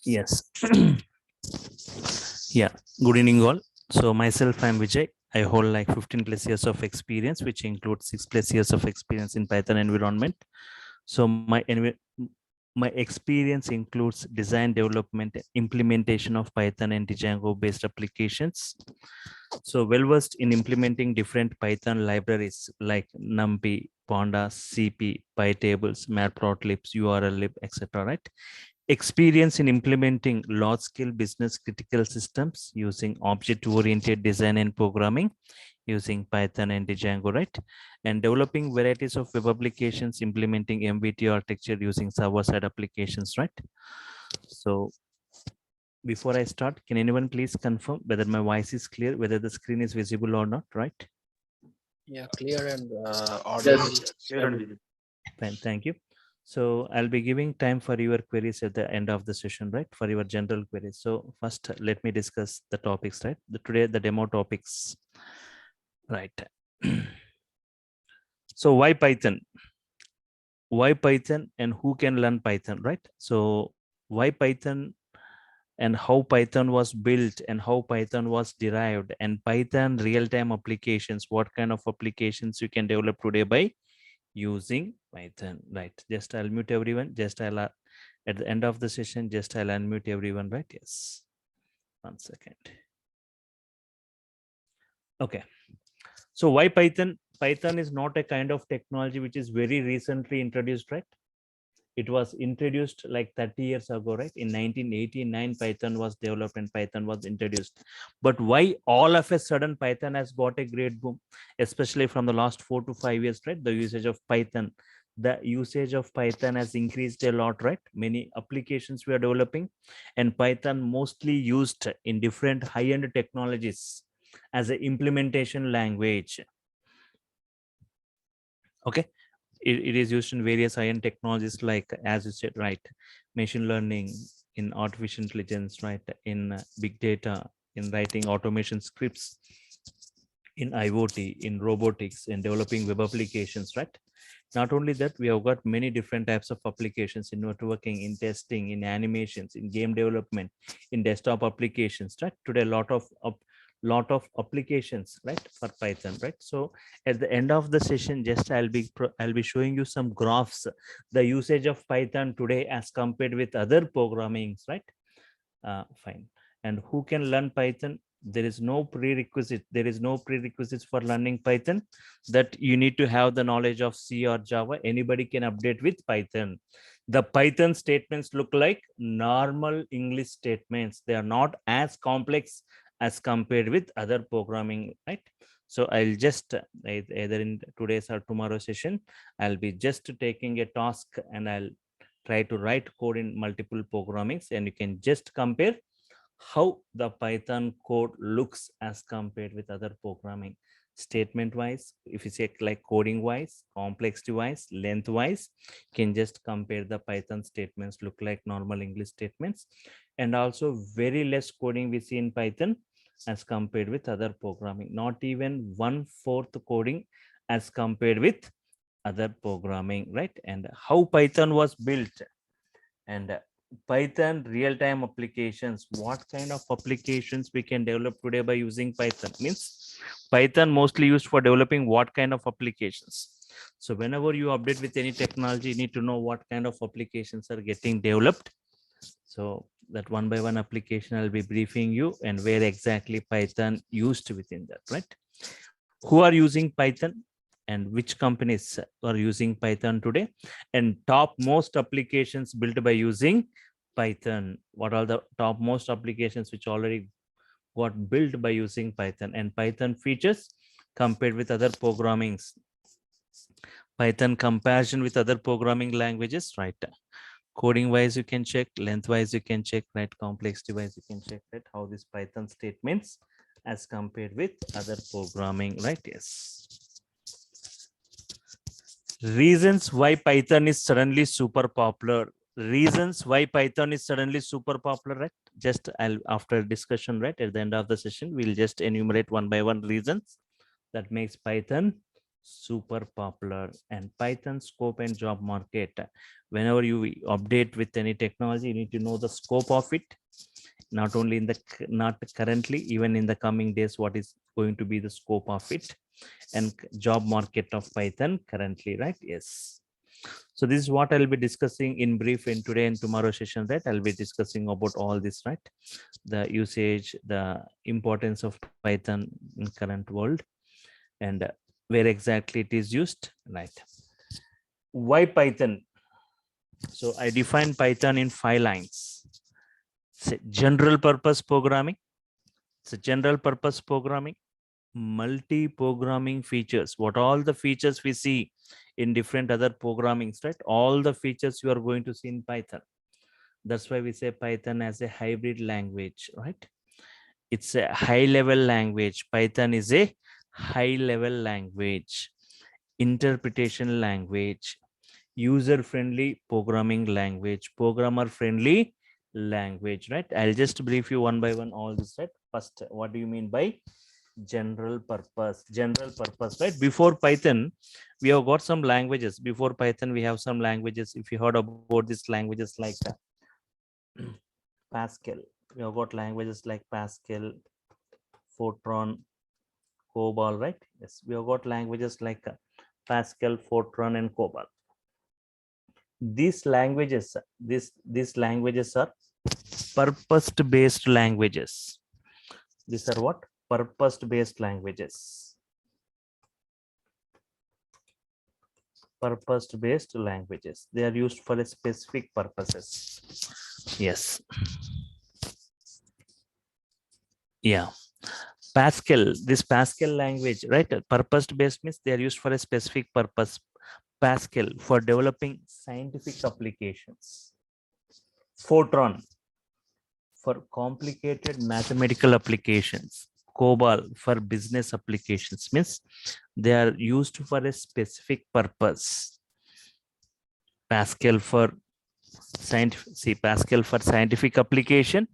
Yes. Yeah. Good evening, all. So myself, I'm Vijay. I hold like 15 plus years of experience, which includes 6 plus years of experience in Python environment. So my experience includes design, development, implementation of Python and Django based applications. So well versed in implementing different Python libraries like NumPy, Pandas, CP, PyTables, Matplotlib, URLlib, etc. Right? Experience in implementing large-scale business critical systems using object-oriented design and programming using Python and Django, right? And developing varieties of web applications, implementing MVT architecture using server-side applications, right? So before I start, can anyone please confirm whether my voice is clear, whether the screen is visible or not, right? Yeah, clear and audible. Fine, thank you. So I'll be giving time for your queries at the end of the session, right? For your general queries. So first, let me discuss the topics, right? Today, the demo topics, right? So why Python? Why Python and who can learn Python, right? So why Python and how Python was built and how Python was derived, and Python real-time applications, what kind of applications you can develop today by using Python, right? Just I'll mute everyone. Just I'll at the end of the session, just I'll unmute everyone, right? Yes. 1 second. Okay. So why Python? Python is not a kind of technology which is very recently introduced, right? It was introduced like 30 years ago, right? In 1989, Python was developed and Python was introduced. But why all of a sudden Python has got a great boom, especially from the last 4 to 5 years, right? The usage of Python has increased a lot, right? Many applications we are developing, and Python mostly used in different high-end technologies as an implementation language. Okay. It is used in various high-end technologies like, as you said, right, machine learning, in artificial intelligence, right, in big data, in writing automation scripts, in IoT, in robotics, in developing web applications, right? Not only that, we have got many different types of applications in networking, in testing, in animations, in game development, in desktop applications, right? Today, lot of applications, right, for Python, right? So at the end of the session, just I'll be showing you some graphs, the usage of Python today as compared with other programmings, right? Fine. And who can learn Python? There is no prerequisites for learning Python, that you need to have the knowledge of C or Java. Anybody can update with Python. The Python statements look like normal English statements. They are not as complex as compared with other programming, right? So I'll just either in today's or tomorrow session, I'll be just taking a task and I'll try to write code in multiple programmings, and you can just compare how the Python code looks as compared with other programming. Statement wise, if you say like coding wise, complexity wise, length wise, can just compare the Python statements look like normal English statements, and also very less coding we see in Python as compared with other programming, not even 1/4 coding as compared with other programming, right? And how Python was built, and Python real-time applications, what kind of applications we can develop today by using Python, means Python mostly used for developing what kind of applications. So whenever you update with any technology, you need to know what kind of applications are getting developed. So that one by one application I'll be briefing you, and where exactly Python used within that, right? Who are using Python and which companies are using Python today, and top most applications built by using Python. What are the top most applications which already got built by using Python, and Python features compared with other programmings. Python comparison with other programming languages, right? Coding wise, you can check, length wise, you can check, right? Complexity wise, you can check, right? How this Python statements as compared with other programming, right? Yes. Reasons why Python is suddenly super popular. Reasons why Python is suddenly super popular, right? Just after discussion, right? At the end of the session, we'll just enumerate one by one reasons that makes Python super popular. And Python scope and job market. Whenever you update with any technology, you need to know the scope of it. Not only in the not currently, even in the coming days, what is going to be the scope of it and job market of Python currently, right? Yes. So this is what I'll be discussing in brief in today and tomorrow session, right? I'll be discussing about all this, right? The usage, the importance of Python in current world, and where exactly it is used, right? Why Python? So I define Python in 5 lines. It's a general purpose programming. It's a general purpose programming. Multi-programming features. What all the features we see in different other programmings, right? All the features you are going to see in Python. That's why we say Python as a hybrid language, right? It's a high-level language. Python is a high-level language, interpretation language, user-friendly programming language, programmer-friendly language, right? I'll just brief you one by one all this, right? First, what do you mean by general purpose? General purpose, right? Before Python, we have got some languages. Before Python, we have some languages. If you heard about these languages like Pascal, we have got languages like Pascal, Fortran, COBOL, right? Yes, we have got languages like Pascal, Fortran, and COBOL. These languages, these languages are purpose-based languages. These are what? Purpose-based languages. Purpose-based languages. They are used for a specific purposes. Yes. Yeah. Pascal, this Pascal language, right? Purpose-based means they are used for a specific purpose. Pascal for developing scientific applications. Fortran for complicated mathematical applications. COBOL for business applications, means they are used for a specific purpose. Pascal for Pascal for scientific application,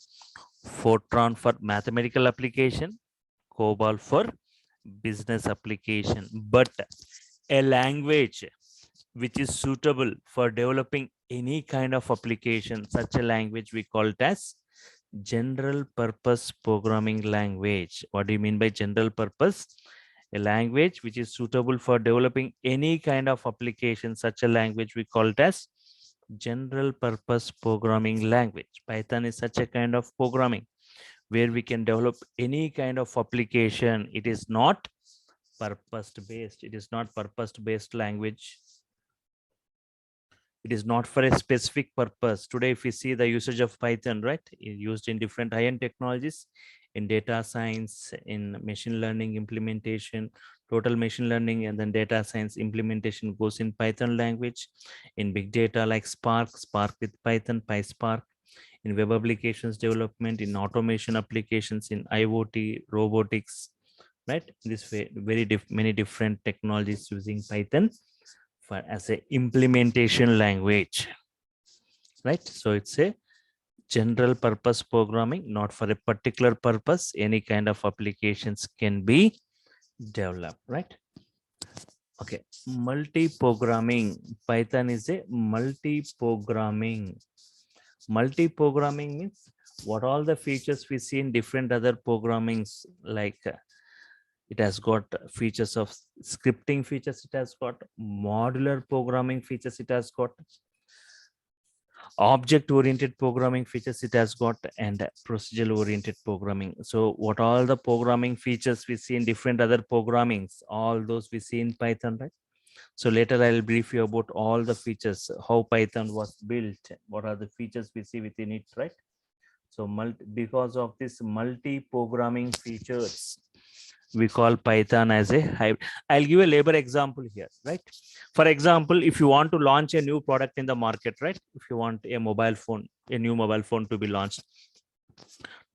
Fortran for mathematical application, COBOL for business application. But a language which is suitable for developing any kind of application, such a language we call it as general purpose programming language. What do you mean by general purpose? A language which is suitable for developing any kind of application, such a language we call it as general purpose programming language. Python is such a kind of programming where we can develop any kind of application. It is not purpose based. It is not purpose based language. It is not for a specific purpose. Today, if we see the usage of Python, right, used in different high-end technologies, in data science, in machine learning implementation, total machine learning, and then data science implementation goes in Python language. In big data like Spark, Spark with Python, PySpark. In web applications development, in automation applications, in IoT, robotics, right? This way, many different technologies using Python for as a implementation language, right? So it's a general purpose programming, not for a particular purpose. Any kind of applications can be developed, right? Okay, multi-programming. Python is a multi-programming. Multi-programming means what all the features we see in different other programmings, like it has got features of scripting features, it has got modular programming features, it has got object oriented programming features, it has got, and procedural oriented programming. So what all the programming features we see in different other programmings, all those we see in Python, right? So later I'll brief you about all the features, how Python was built, what are the features we see within it, right? So because of this multi programming features, we call Python as a hybrid. I'll give a labor example here, right? For example, if you want to launch a new product in the market, right? If you want a mobile phone, a new mobile phone to be launched,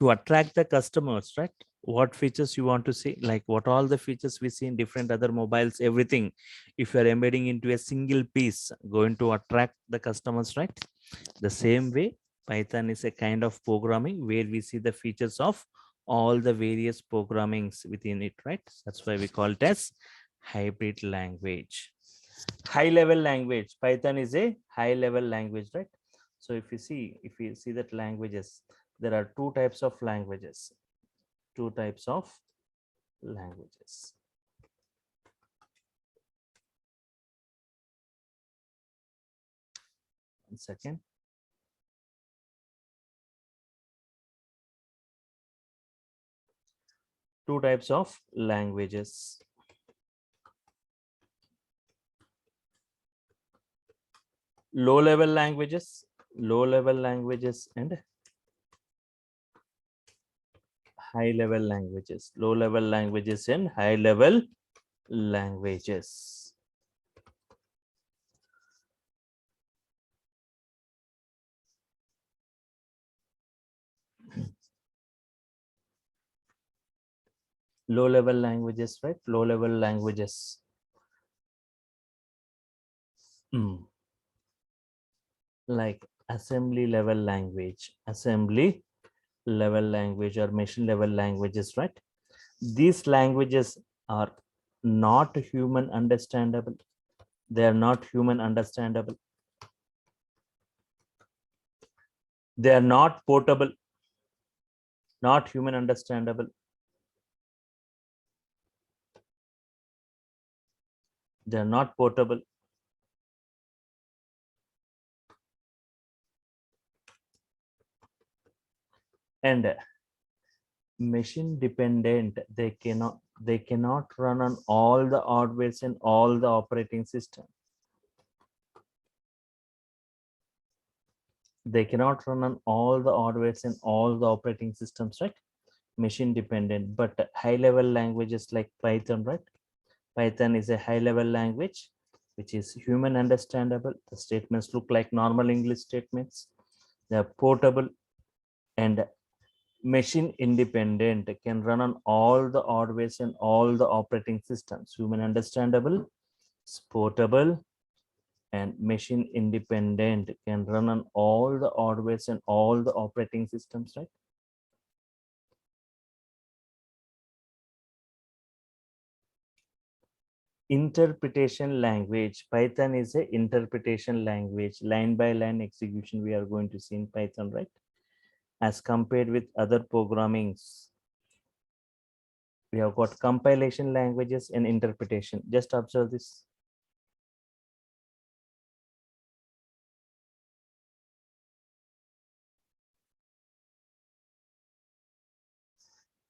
to attract the customers, right? What features you want to see, like what all the features we see in different other mobiles, everything. If you're embedding into a single piece, going to attract the customers, right? The same way, Python is a kind of programming where we see the features of all the various programmings within it, right? That's why we call it as hybrid language. High level language. Python is a high level language, right? So if you see that languages, there are two types of languages. Two types of languages. One second. Two types of languages. Low level languages and high level languages. Low level languages and high level languages. Low level languages, right? Low level languages. Like assembly level language, or machine level languages, right? These languages are not human understandable. They are not human understandable. They are not portable, not human understandable. They are not portable. And machine dependent. They cannot run on all the hardwares and all the operating system. They cannot run on all the hardwares and all the operating systems, right? Machine dependent. But high level languages like Python, right? Python is a high level language which is human understandable. The statements look like normal English statements. They are portable and machine independent, can run on all the hardware and all the operating systems. Human understandable, portable, and machine independent, can run on all the hardware and all the operating systems, right? Interpretation language. Python is a interpretation language. Line by line execution we are going to see in Python, right? As compared with other programmings, we have got compilation languages and interpretation. Just observe this.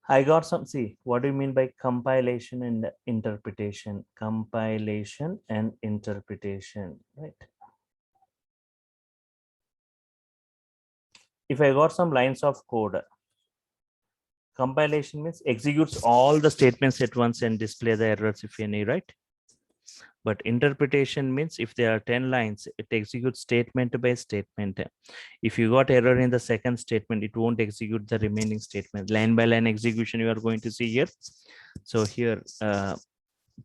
I got some, see, what do you mean by compilation and interpretation? Compilation and interpretation, right? If I got some lines of code, compilation means executes all the statements at once and display the errors if any, right? But interpretation means if there are 10 lines, it executes statement by statement. If you got error in the second statement, it won't execute the remaining statement. Line by line execution you are going to see here. So here,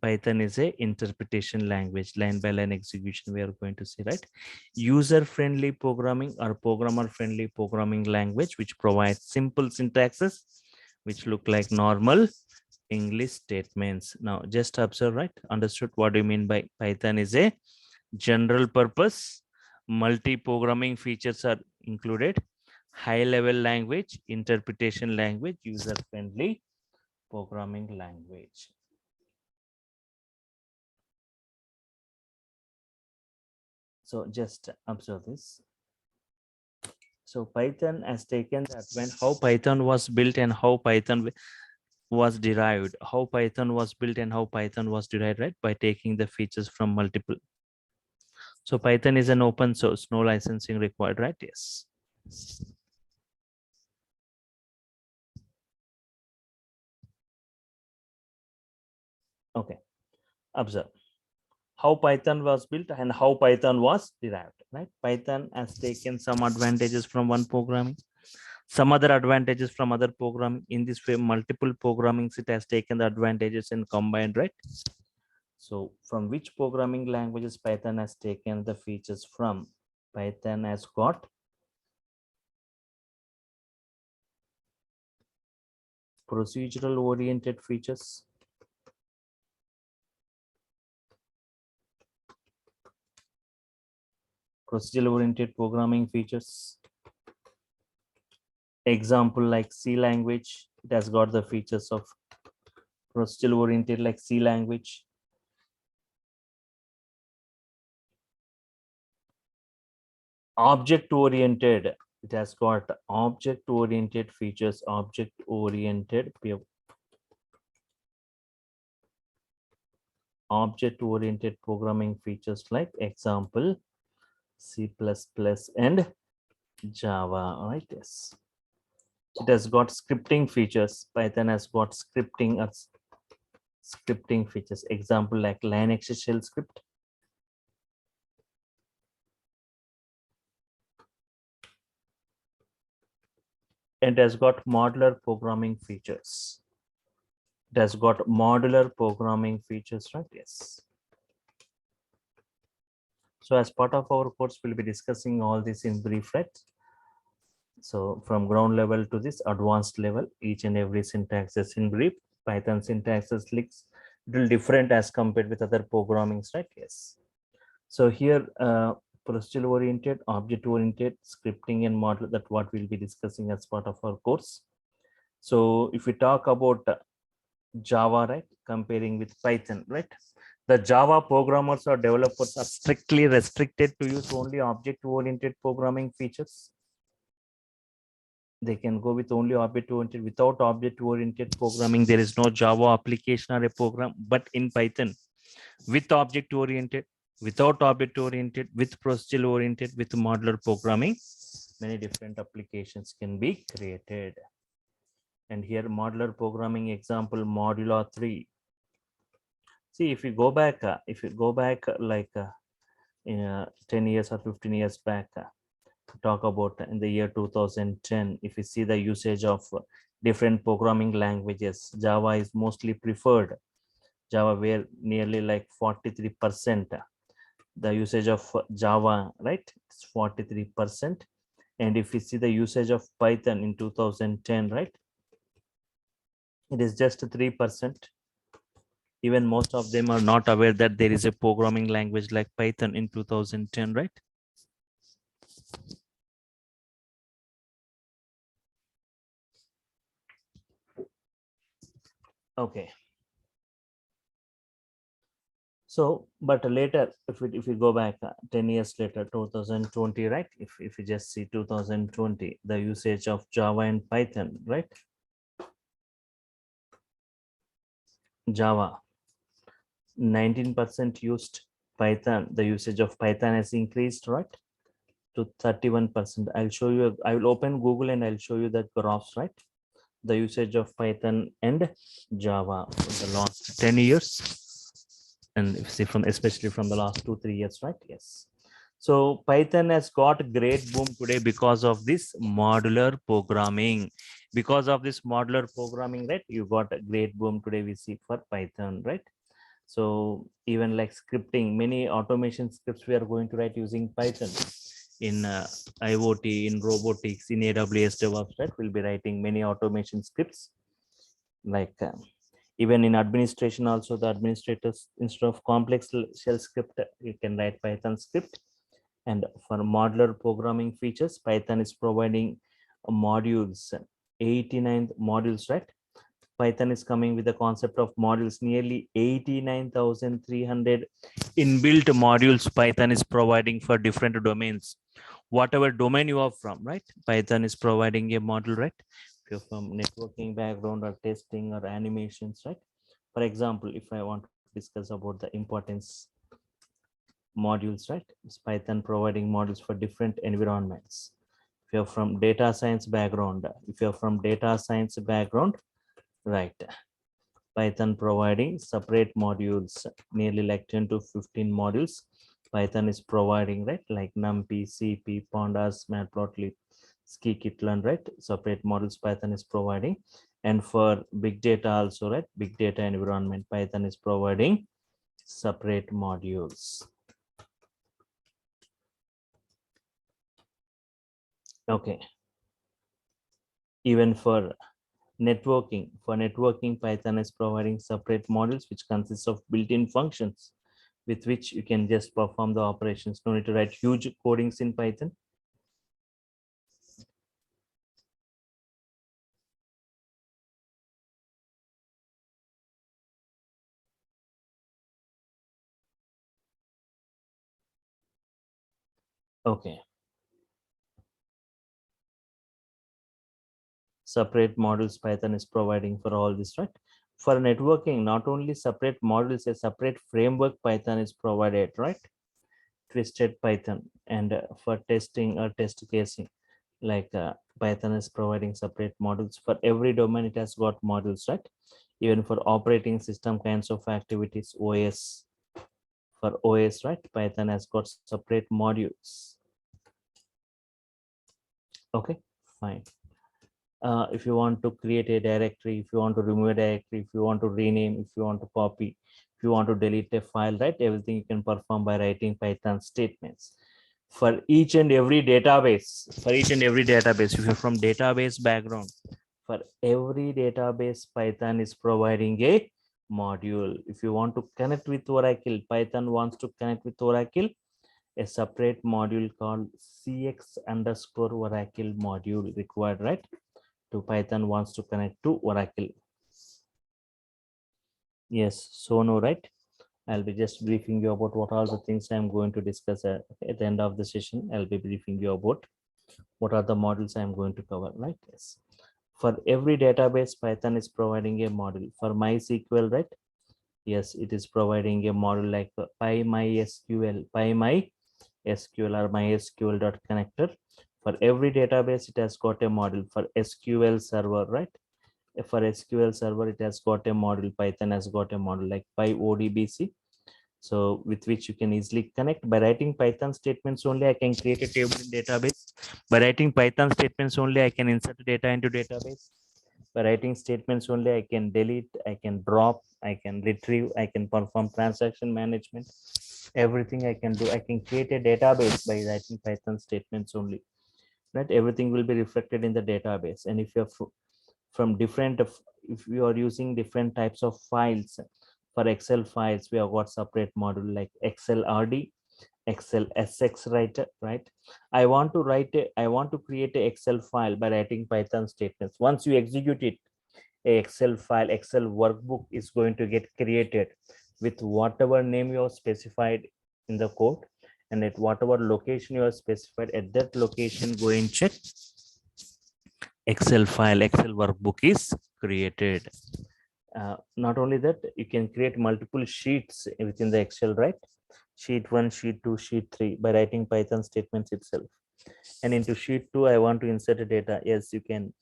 Python is a interpretation language. Line by line execution we are going to see, right? User friendly programming or programmer friendly programming language, which provides simple syntaxes which look like normal English statements. Now just observe, right? Understood what do you mean by Python is a general purpose, multi-programming features are included, high level language, interpretation language, user friendly programming language. So just observe this. So Python has taken that when how Python was built and how Python was derived, how Python was built and how Python was derived, right? By taking the features from multiple. So Python is an open source, no licensing required, right? Yes. Okay, observe how Python was built and how Python was derived, right? Python has taken some advantages from one programming, some other advantages from other programming. In this way, multiple programmings, it has taken the advantages and combined, right? So from which programming languages Python has taken the features from? Python has got procedural oriented features, procedural oriented programming features. Example like C language, it has got the features of procedural oriented like C language. Object oriented, it has got object oriented features, object oriented programming features like example C++ and Java, right? Yes, it has got scripting features. Python has got scripting features, example like Linux shell script. And has got modular programming features. It has got modular programming features, right? Yes. So as part of our course, we'll be discussing all this in brief, right? So from ground level to this advanced level, each and every syntax is in brief. Python syntax is little different as compared with other programmings, right? Yes. So here, procedural oriented, object oriented, scripting and model, that what we'll be discussing as part of our course. So if we talk about Java, right, comparing with Python, right, the Java programmers or developers are strictly restricted to use only object oriented programming features. They can go with only object oriented. Without object oriented programming, there is no Java application or a program. But in Python, with object oriented, without object oriented, with procedural oriented, with modular programming, many different applications can be created. And here modular programming example, modular 3. See, if you go back, like in 10 years or 15 years back, talk about in the year 2010, if you see the usage of different programming languages, Java is mostly preferred. Java where nearly like 43%, the usage of Java, right? It's 43%. And if you see the usage of Python in 2010, right? It is just 3%. Even most of them are not aware that there is a programming language like Python in 2010, right? Okay. So, but later, if we go back 10 years later, 2020, right? If you just see 2020, the usage of Java and Python, right? Java, 19% used. Python, the usage of Python has increased, right, to 31%. I'll show you, I will open Google and I'll show you the graphs, right? The usage of Python and Java for the last 10 years. And if you see from, especially from the last 2-3 years, right? Yes. So Python has got great boom today because of this modular programming. Because of this modular programming, right? You got a great boom today we see for Python, right? So even like scripting, many automation scripts we are going to write using Python in IoT, in robotics, in AWS DevOps, right? We'll be writing many automation scripts. Like even in administration also, the administrators, instead of complex shell script, you can write Python script. And for modular programming features, Python is providing modules, 89 modules, right? Python is coming with the concept of modules, nearly 89,300 inbuilt modules Python is providing for different domains. Whatever domain you are from, right? Python is providing a module, right? If you're from networking background or testing or animations, right? For example, if I want to discuss about the importance modules, right? It's Python providing modules for different environments. If you're from data science background, right? Python providing separate modules, nearly like 10 to 15 modules. Python is providing, right? Like NumPy, CP, Pandas, Matplotlib, Scikit-learn, right? Separate models Python is providing. And for big data also, right? Big data environment, Python is providing separate modules. Okay. Even for networking, Python is providing separate modules which consists of built-in functions with which you can just perform the operations. No need to write huge codings in Python. Okay. Separate models Python is providing for all this, right? For networking, not only separate models, a separate framework Python is provided, right? Twisted Python. And for testing or test casing, like Python is providing separate models for every domain. It has got models, right? Even for operating system kinds of activities, OS, for OS, right? Python has got separate modules. Okay, fine. If you want to create a directory, if you want to remove a directory, if you want to rename, if you want to copy, if you want to delete a file, right? Everything you can perform by writing Python statements. For each and every database, if you're from database background, for every database, Python is providing a module. If you want to connect with Oracle, Python wants to connect with Oracle, a separate module called cx underscore Oracle module required, right? To Python wants to connect to Oracle. Yes, so no, right? I'll be just briefing you about what are the things I'm going to discuss at the end of the session. I'll be briefing you about what are the models I'm going to cover, right? Yes. For every database, Python is providing a model. For MySQL, right? Yes, it is providing a model like PyMySQL, PyMySQL or MySQL dot connector. For every database, it has got a model. For SQL server, right? For SQL server, it has got a model. Python has got a model like PyODBC. So with which you can easily connect. By writing Python statements only, I can create a table in database. By writing Python statements only, I can insert data into database. By writing statements only, I can delete, I can drop, I can retrieve, I can perform transaction management. Everything I can do. I can create a database by writing Python statements only. Right? Everything will be reflected in the database. And if you're from different, if you are using different types of files, for Excel files, we have got separate module like Excel RD, Excel SX writer, right? I want to create a Excel file by writing Python statements. Once you execute it, a Excel file, Excel workbook is going to get created with whatever name you have specified in the code, and at whatever location you have specified, at that location go and check Excel file, Excel workbook is created. Not only that, you can create multiple sheets within the Excel, right? Sheet 1, sheet 2, sheet 3 by writing Python statements itself. And into sheet 2, I want to insert a data. Yes, you can.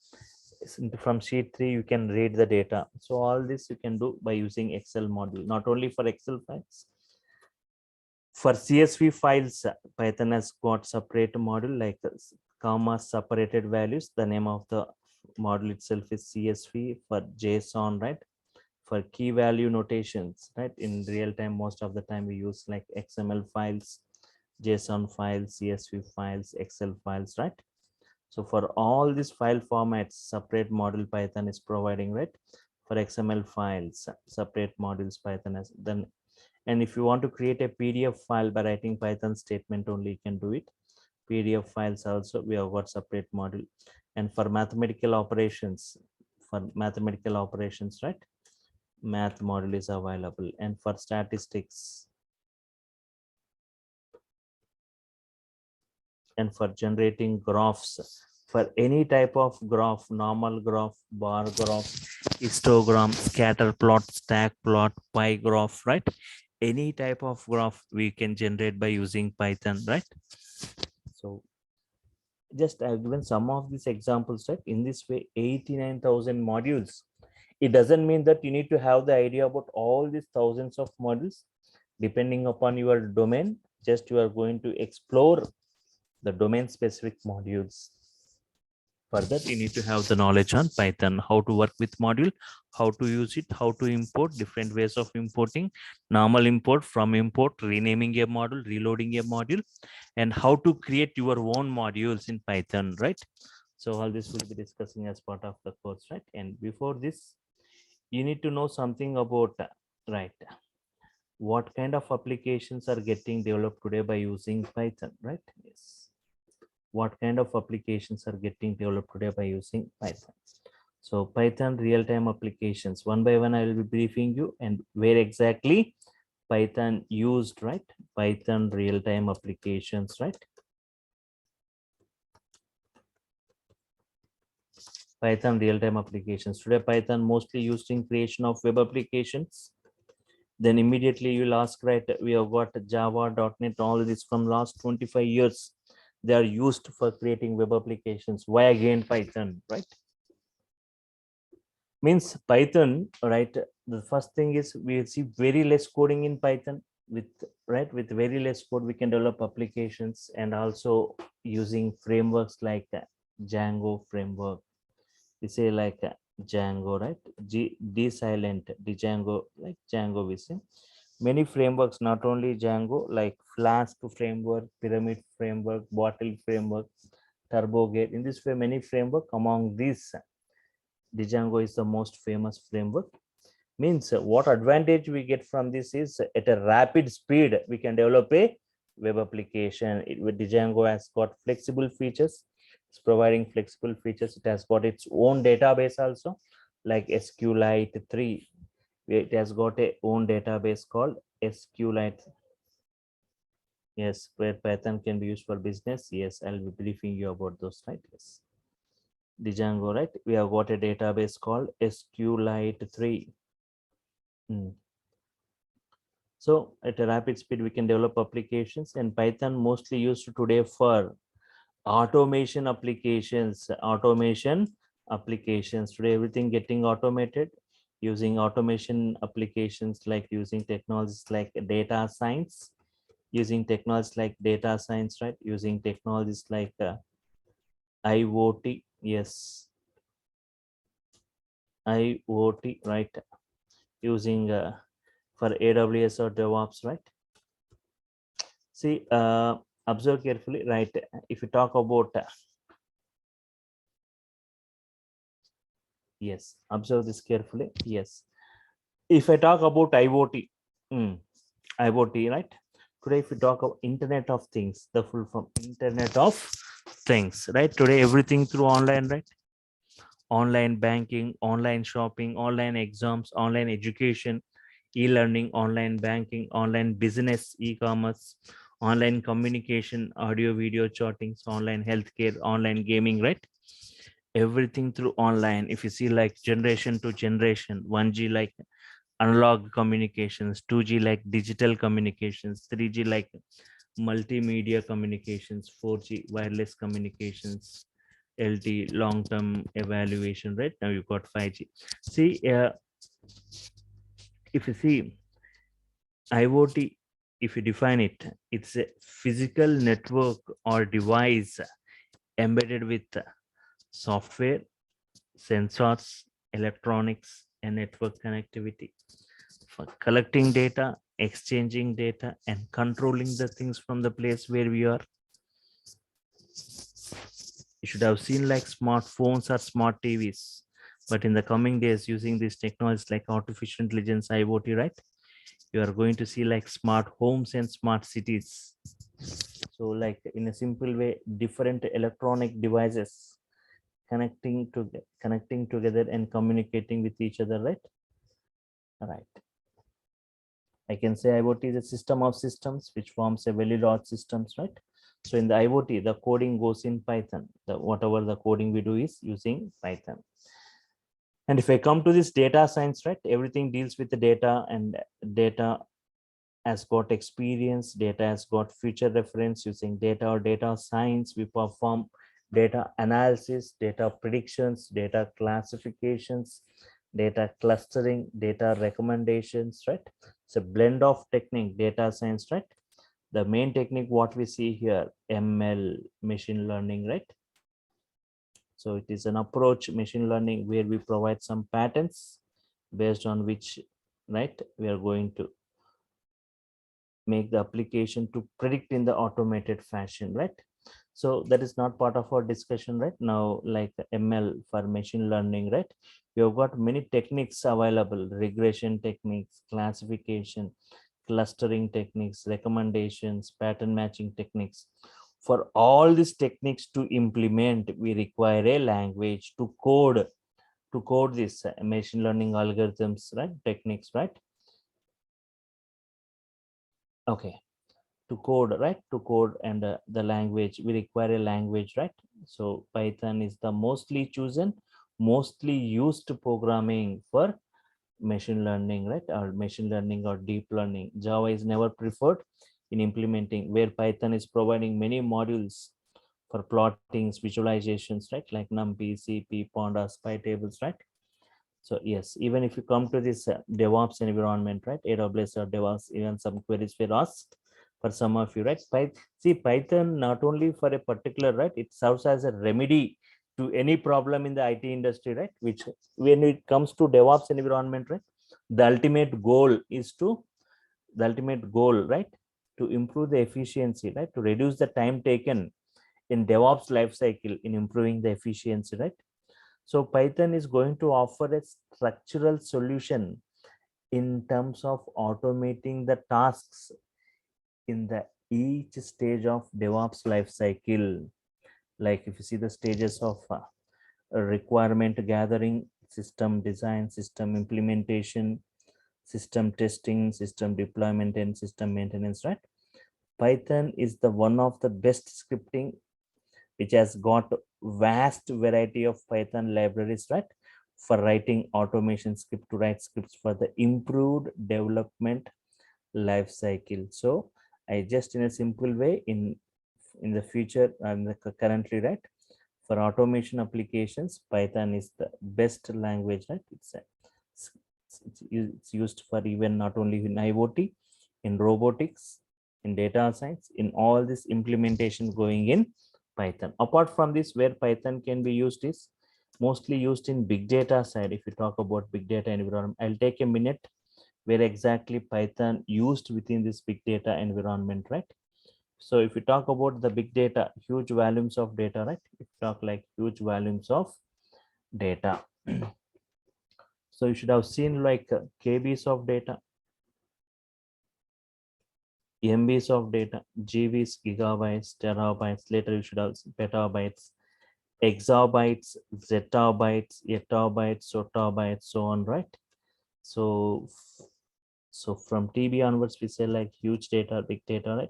From sheet 3, you can read the data. So all this you can do by using Excel module. Not only for Excel files, for CSV files, Python has got separate module like this, comma separated values. The name of the module itself is CSV. For JSON, right? For key value notations, right? In real time, most of the time we use like XML files, JSON files, CSV files, Excel files, right? So for all these file formats, separate module Python is providing, right? For XML files, separate modules Python has then. And if you want to create a PDF file by writing Python statement only, you can do it. PDF files also, we have got separate module. And for mathematical operations, right? Math module is available. And for statistics and for generating graphs, for any type of graph, normal graph, bar graph, histogram, scatter plot, stack plot, pie graph, right? Any type of graph we can generate by using Python, right? So just I've given some of these examples, right? In this way, 89,000 modules, It doesn't mean that you need to have the idea about all these thousands of modules. Depending upon your domain, just you are going to explore the domain specific modules. For that, you need to have the knowledge on Python, how to work with module, how to use it, how to import, different ways of importing, normal import, from import, renaming a module, reloading a module, and how to create your own modules in Python, right? So all this will be discussing as part of the course, right? And before this, you need to know something about, right, what kind of applications are getting developed today by using Python, right? Yes. What kind of applications are getting developed today by using Python? So Python real-time applications, one by one I will be briefing you, and where exactly Python used, right? Python real-time applications, right? Python real-time applications. Today Python mostly used in creation of web applications. Then immediately you'll ask, right, we have got Java, .NET, all this from last 25 years. They are used for creating web applications. Why again Python, right? Means Python, right? The first thing is we see very less coding in Python. With, right, with very less code we can develop applications, and also using frameworks like Django framework. We say like Django, right? D silent, Django, like Django we say. Many frameworks, not only Django, like Flask framework, Pyramid framework, Bottle framework, TurboGate. In this way, many framework. Among these, Django is the most famous framework. Means what advantage we get from this is at a rapid speed we can develop a web application. With Django has got flexible features. It's providing flexible features. It has got its own database also, like SQLite 3. It has got a own database called SQLite. Yes, where Python can be used for business. Yes, I'll be briefing you about those, right? Yes. Django, right? We have got a database called SQLite 3. So at a rapid speed, we can develop applications, and Python mostly used today for automation applications. Today, everything getting automated using automation applications, like using technologies like data science, right? Using technologies like IoT, yes, IoT, right? Using for AWS or DevOps, right? See, observe carefully, right? If you talk about, yes, observe this carefully. Yes, if I talk about IoT, IoT, right? Today, if we talk about Internet of Things, the full form Internet of Things, right? Today, everything through online, right? Online banking, online shopping, online exams, online education, e-learning, online banking, online business, e-commerce, online communication, audio, video chattings, online healthcare, online gaming, right? Everything through online. If you see like generation to generation, 1G like analog communications, 2G like digital communications, 3G like multimedia communications, 4G wireless communications, LT long-term evaluation, right? Now you've got 5G. See, if you see IoT, if you define it, it's a physical network or device embedded with software, sensors, electronics, and network connectivity for collecting data, exchanging data, and controlling the things from the place where we are. You should have seen like smartphones or smart TVs, but in the coming days, using these technologies like artificial intelligence, IoT, right? You are going to see like smart homes and smart cities. So like in a simple way, different electronic devices connecting together and communicating with each other, right? Right. I can say IoT is a system of systems which forms a very large systems, right? So in the IoT, the coding goes in Python. Whatever the coding we do is using Python. And if I come to this data science, right, everything deals with the data, and data has got experience, data has got future reference. Using data or data science, we perform data analysis, data predictions, data classifications, data clustering, data recommendations, right? It's a blend of technique, data science, right? The main technique what we see here, ML, machine learning, right? So it is an approach, machine learning, where we provide some patterns based on which, right, we are going to make the application to predict in the automated fashion, right? So that is not part of our discussion right now, like ML for machine learning, right? We have got many techniques available: regression techniques, classification, clustering techniques, recommendations, pattern matching techniques. For all these techniques to implement, we require a language to code this machine learning algorithms, right? Techniques, right? Okay, to code, right? To code, and the language, we require a language, right? So Python is the mostly chosen, mostly used programming for machine learning, right? Or machine learning or deep learning. Java is never preferred in implementing, where Python is providing many modules for plottings, visualizations, right? Like NumPy, CP, Pandas, PyTables, right? So yes, even if you come to this DevOps environment, right? AWS or DevOps, even some queries were asked for some of you, right? See, Python not only for a particular, right? It serves as a remedy to any problem in the IT industry, right? Which when it comes to DevOps environment, right? The ultimate goal is to the ultimate goal, right? To improve the efficiency, right? To reduce the time taken in DevOps lifecycle in improving the efficiency, right? So Python is going to offer a structural solution in terms of automating the tasks in the each stage of DevOps lifecycle. Like if you see the stages of requirement gathering, system design, system implementation, system testing, system deployment, and system maintenance, right? Python is the one of the best scripting, which has got vast variety of Python libraries, right? For writing automation script, to write scripts for the improved development life cycle. So I just in a simple way in the future and currently, right? For automation applications, Python is the best language, right? It's used for even not only in IoT, in robotics, in data science, in all this implementation going in Python. Apart from this, where Python can be used is mostly used in big data side. If you talk about big data environment, I'll take a minute where exactly Python used within this big data environment, right? So if you talk about the big data, huge volumes of data, right? If you talk like huge volumes of data. So you should have seen like KBs of data, MBs of data, GBs, gigabytes, terabytes. Later you should have petabytes, exabytes, zettabytes, yottabytes, sottabytes, so on, right? So so from TB onwards, we say like huge data, big data, right?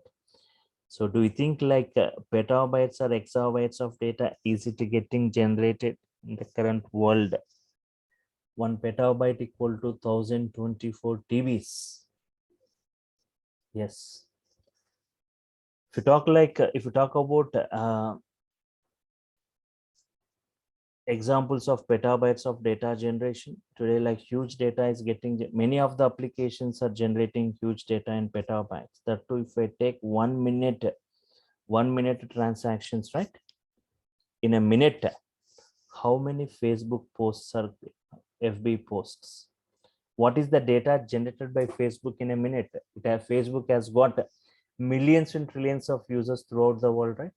So do you think like petabytes or exabytes of data is it getting generated in the current world? 1 petabyte equal to 1024 TBs. Yes. If you talk like if you talk about examples of petabytes of data generation today, like huge data is getting, many of the applications are generating huge data in petabytes. That too, if I take 1 minute transactions, right? In a minute, how many Facebook posts are FB posts? What is the data generated by Facebook in a minute? Facebook has got millions and trillions of users throughout the world, right?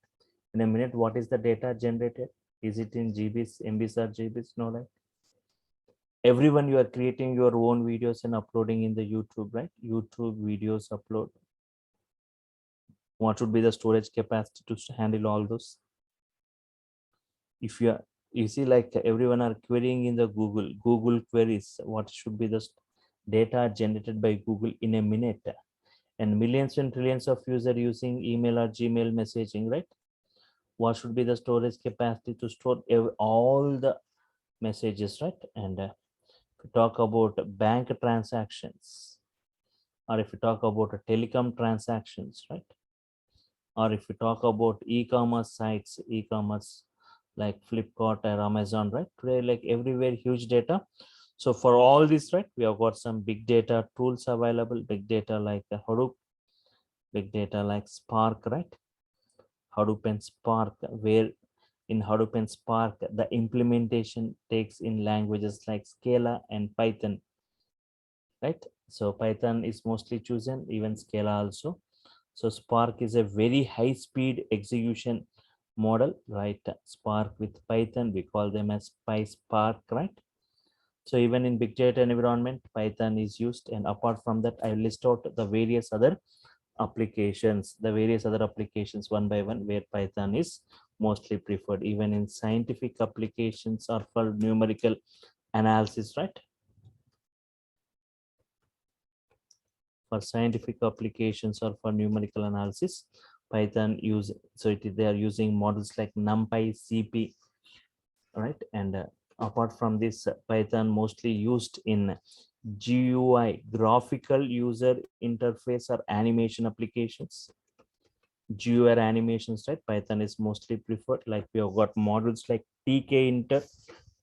In a minute, what is the data generated? Is it in GBs, MBs, or GBs? No, right? Everyone, you are creating your own videos and uploading in the YouTube, right? YouTube videos upload. What should be the storage capacity to handle all those? If you are, you see like everyone are querying in the Google queries, what should be the data generated by Google in a minute? And millions and trillions of users using email or Gmail messaging, right? What should be the storage capacity to store all the messages, right? And if you talk about bank transactions, or if you talk about telecom transactions, right? Or if you talk about e-commerce sites, e-commerce like Flipkart or Amazon, right? Today, like everywhere, huge data. So for all this, right, we have got some big data tools available, big data like Hadoop, big data like Spark, right? Hadoop and Spark, where in Hadoop and Spark, the implementation takes in languages like Scala and Python, right? So Python is mostly chosen, even Scala also. So Spark is a very high speed execution model, right? Spark with Python, we call them as PySpark, right? So even in big data environment, Python is used. And apart from that, I list out the various other applications one by one where Python is mostly preferred. Even in scientific applications or for numerical analysis, right? For scientific applications or for numerical analysis, Python use, so they are using models like NumPy, CP, right? And apart from this, Python mostly used in GUI, graphical user interface or animation applications. GUI animations, right? Python is mostly preferred. Like we have got models like TK Inter,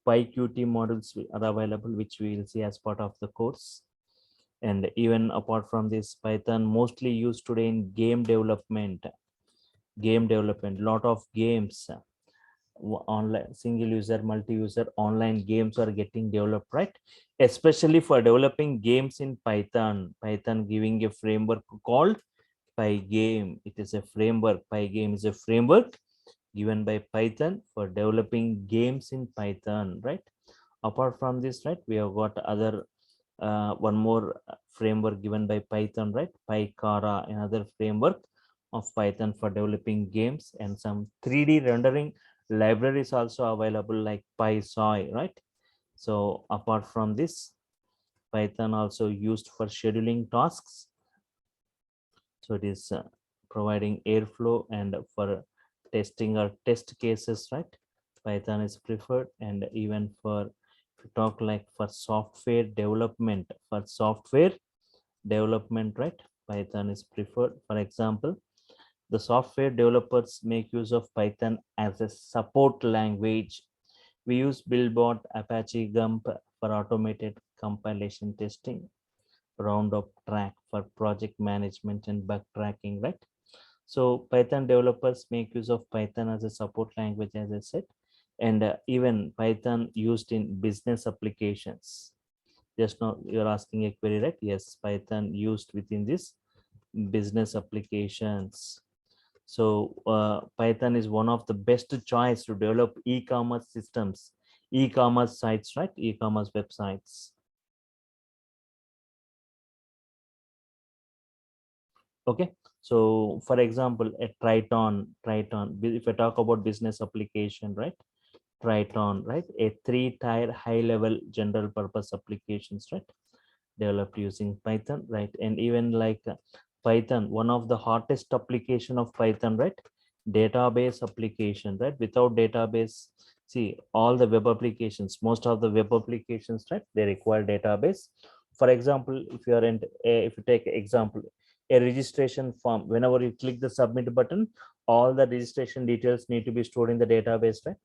PyQt models are available, which we will see as part of the course. And even apart from this, Python mostly used today in game development, lot of games, online single user, multi-user online games are getting developed, right? Especially for developing games in Python giving a framework called Pygame. It is a framework. Pygame is a framework given by Python for developing games in Python, right? Apart from this, right, we have got other one more framework given by Python, right? PyCara, another framework of Python for developing games, and some 3D rendering libraries also available like PySoy, right? So apart from this, Python also used for scheduling tasks. So it is providing airflow, and for testing or test cases, right? Python is preferred. And even for, if you talk like for software development, right? Python is preferred. For example, the software developers make use of Python as a support language. We use Buildbot, Apache Gump for automated compilation testing, Roundup Track for project management and bug tracking, right? So Python developers make use of Python as a support language, as I said. And even Python used in business applications. Just now you're asking a query, right? Yes, Python used within this business applications. So Python is one of the best choice to develop e-commerce systems, e-commerce sites, right? E-commerce websites. Okay. So for example, a Triton, if I talk about business application, right? Triton, right? A three-tier high-level general purpose applications, right? Developed using Python, right? And even like Python, one of the hottest application of Python, right? Database application, right? Without database, see all the web applications, most of the web applications, right? They require database. For example, if you are in, if you take example, a registration form, whenever you click the submit button, all the registration details need to be stored in the database, right?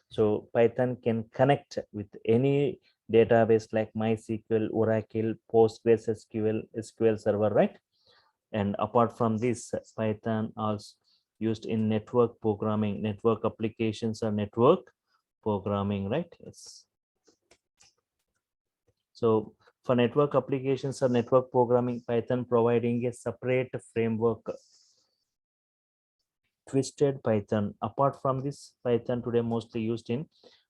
So Python can connect with any database like MySQL, Oracle, PostgreSQL, SQL Server, right? And apart from this, Python also used in network programming, network applications or network programming, right? Yes. So for network applications or network programming, Python providing a separate framework, Twisted Python. Apart from this, Python today mostly used in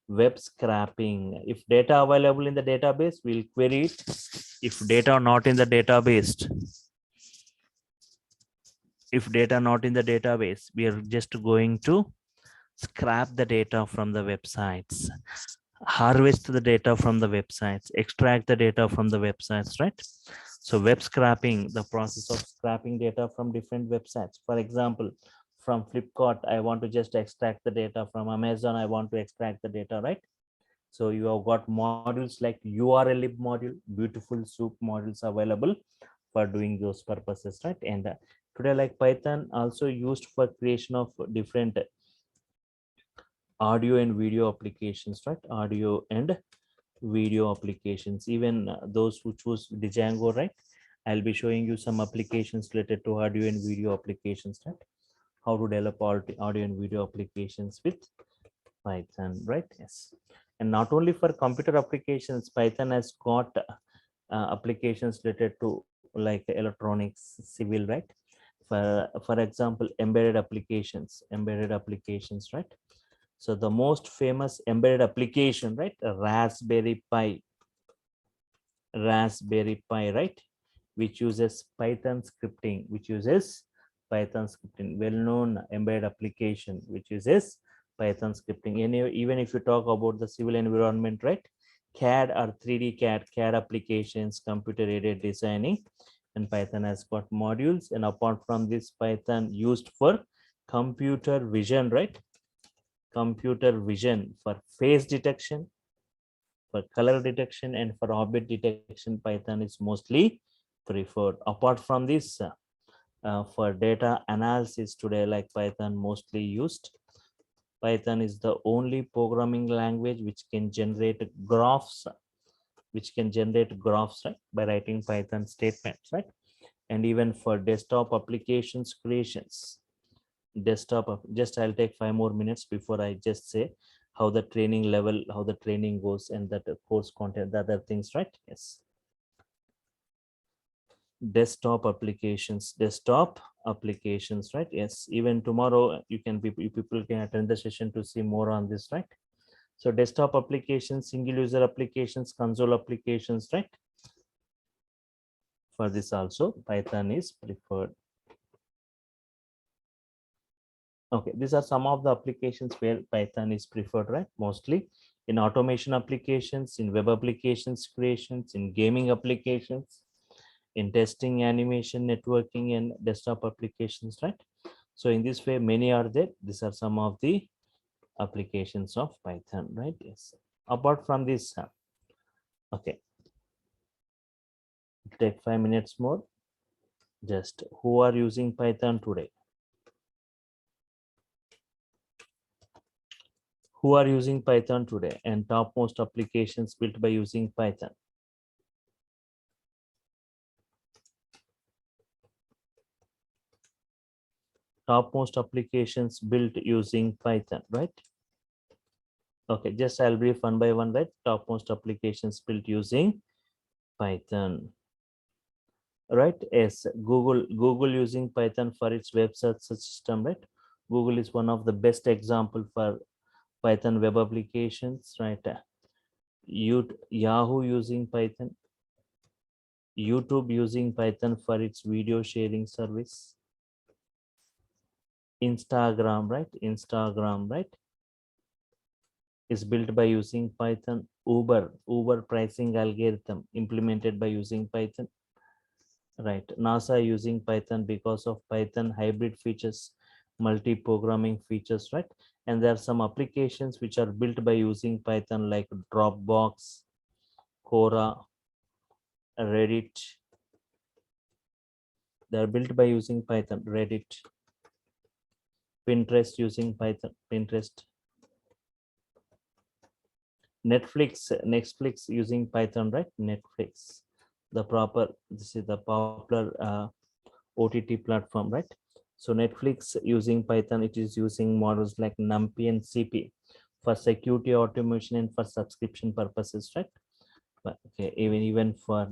web scraping. If data available in the database, we'll query it. If data not in the database, if data not in the database, we are just going to scrap the data from the websites, harvest the data from the websites, extract the data from the websites, right? So web scraping, the process of scraping data from different websites. For example, from Flipkart, I want to just extract the data. From Amazon, I want to extract the data, right? So you have got modules like URLlib module, beautiful soup modules available for doing those purposes, right? And today, like Python also used for creation of different audio and video applications, right? Audio and video applications, even those who choose Django, right? I'll be showing you some applications related to audio and video applications, right? How to develop audio and video applications with Python, right? Yes. And not only for computer applications, Python has got applications related to like electronics, civil, right? For example, embedded applications, right? So the most famous embedded application, right? Raspberry Pi, right? Which uses Python scripting, well-known embedded application, which uses Python scripting. Even if you talk about the civil environment, right? CAD or 3D CAD applications, computer-aided designing, and Python has got modules. And apart from this, Python used for computer vision, right? Computer vision for face detection, for color detection, and for object detection. Python is mostly preferred. Apart from this, for data analysis today, like Python mostly used. Python is the only programming language which can generate graphs, right, by writing Python statements, right? And even for desktop applications creations, just I'll take 5 more minutes before I just say how the training level, how the training goes, and that course content, the other things, right? Yes. Desktop applications, right? Yes, even tomorrow you people can attend the session to see more on this, right? So desktop applications, single user applications, console applications, right? For this also Python is preferred. Okay, these are some of the applications where Python is preferred, right? Mostly in automation applications, in web applications creations, in gaming applications, in testing, animation, networking, and desktop applications, right? So in this way, many are there. These are some of the applications of Python, right? Yes. Apart from this, okay, take 5 minutes more. Just who are using Python today? Who are using Python today? And topmost applications built by using Python. Topmost applications built using Python, right? Okay, just I'll brief one by one, right? Topmost applications built using Python, right? Yes, Google using Python for its web search system, right? Google is one of the best example for Python web applications, right? Yahoo using Python, YouTube using Python for its video sharing service, Instagram, right, is built by using Python. Uber pricing algorithm implemented by using Python, right? NASA using Python because of Python hybrid features, multi-programming features, right? And there are some applications which are built by using Python like Dropbox, Quora, Reddit. They are built by using Python. Reddit, Pinterest using Python. Pinterest, Netflix using Python, right? Netflix, this is the popular OTT platform, right? So Netflix using Python, it is using models like NumPy and CP for security automation and for subscription purposes, right? But okay, even for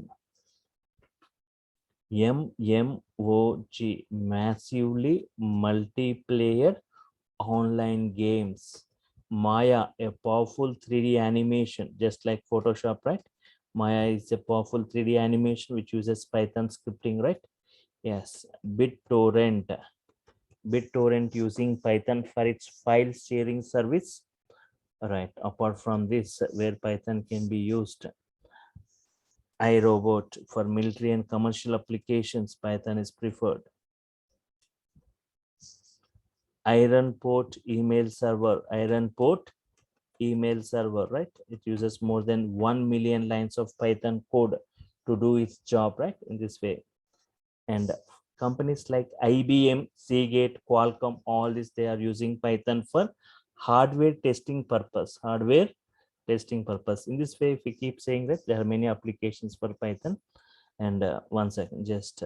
MMOG, massively multiplayer online games. Maya, a powerful 3D animation, just like Photoshop, right? Maya is a powerful 3D animation which uses Python scripting, right? Yes. BitTorrent using Python for its file sharing service, right? Apart from this, where Python can be used, iRobot for military and commercial applications, Python is preferred. Ironport email server, right? It uses more than 1 million lines of Python code to do its job, right? In this way. And companies like IBM, Seagate, Qualcomm, all this, they are using Python for hardware testing purpose. Hardware testing purpose. In this way, if we keep saying that, there are many applications for Python. And one second, just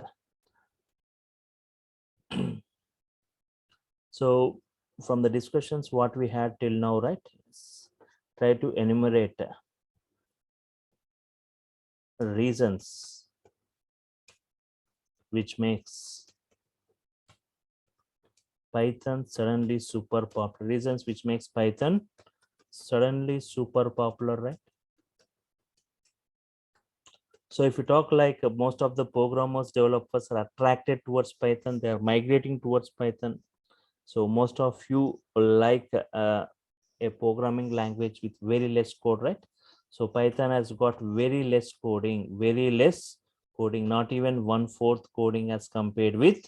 so from the discussions what we had till now, right? Try to enumerate reasons which makes Python suddenly super popular. Reasons which makes Python suddenly super popular, right? So if you talk like most of the programmers, developers are attracted towards Python, they are migrating towards Python. So most of you like a programming language with very less code, right? So Python has got very less coding, not even 1/4 coding as compared with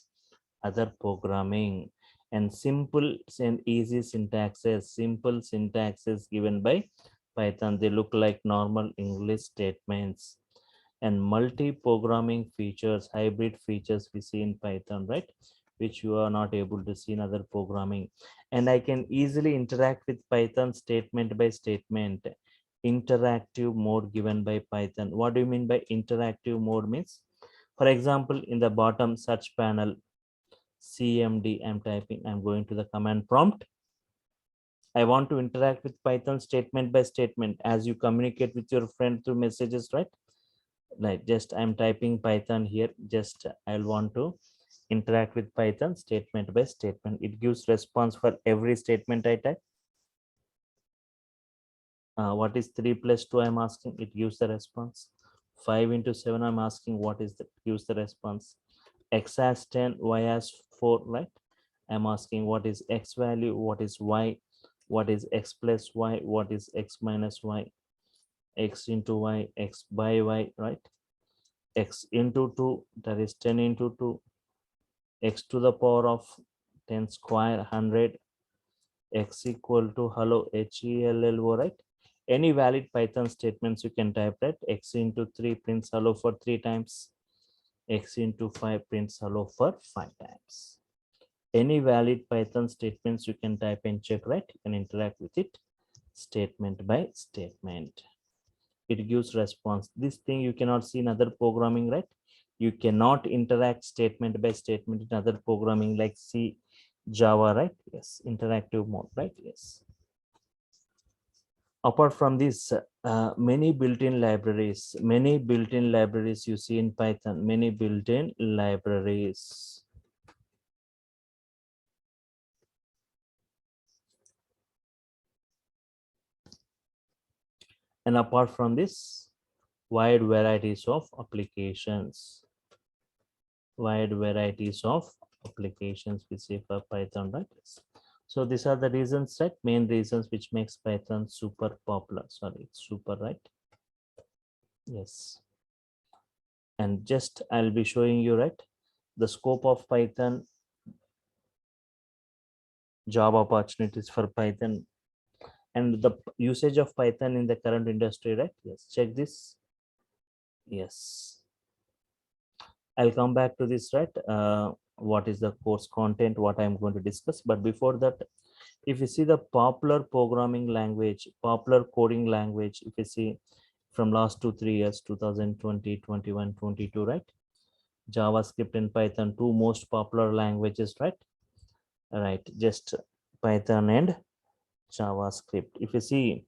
other programming, and simple and easy simple syntaxes given by Python. They look like normal English statements, and multi-programming features, hybrid features we see in Python, right? Which you are not able to see in other programming. And I can easily interact with Python statement by statement. Interactive mode given by Python. What do you mean by interactive mode? Means, for example, in the bottom search panel, CMD, I'm typing, I'm going to the command prompt. I want to interact with Python statement by statement as you communicate with your friend through messages, right? Like just I'm typing Python here, just I'll want to interact with Python statement by statement. It gives response for every statement I type. What is 3 plus 2? I'm asking, it gives the response. 5 into 7, I'm asking what is that, gives the response. X has 10, Y has 4, right? I'm asking what is X value, what is Y, what is X plus Y, what is X minus Y, X into Y, X by Y, right? X into 2, that is 10 into 2, X to the power of 10 square 100, X equal to hello HELLO, right? Any valid Python statements you can type, right? X into 3 prints hello for 3 times, X into 5 prints hello for 5 times. Any valid Python statements you can type and check, right? You can interact with it statement by statement. It gives response. This thing you cannot see in other programming, right? You cannot interact statement by statement in other programming like C, Java, right? Yes, interactive mode, right? Yes. Apart from this, many built-in libraries you see in Python, many built-in libraries. And apart from this, wide varieties of applications we see for Python, right? So these are the reasons, right? Main reasons which makes Python super popular. Sorry, it's super, right? Yes. And just I'll be showing you, right, the scope of Python, job opportunities for Python, and the usage of Python in the current industry, right? Yes, check this. Yes, I'll come back to this, right? What is the course content, what I'm going to discuss. But before that, if you see the popular programming language, popular coding language, if you see from last 2-3 years, 2020, 21, 22, right? JavaScript and Python, two most popular languages, right? Right, just Python and JavaScript. If you see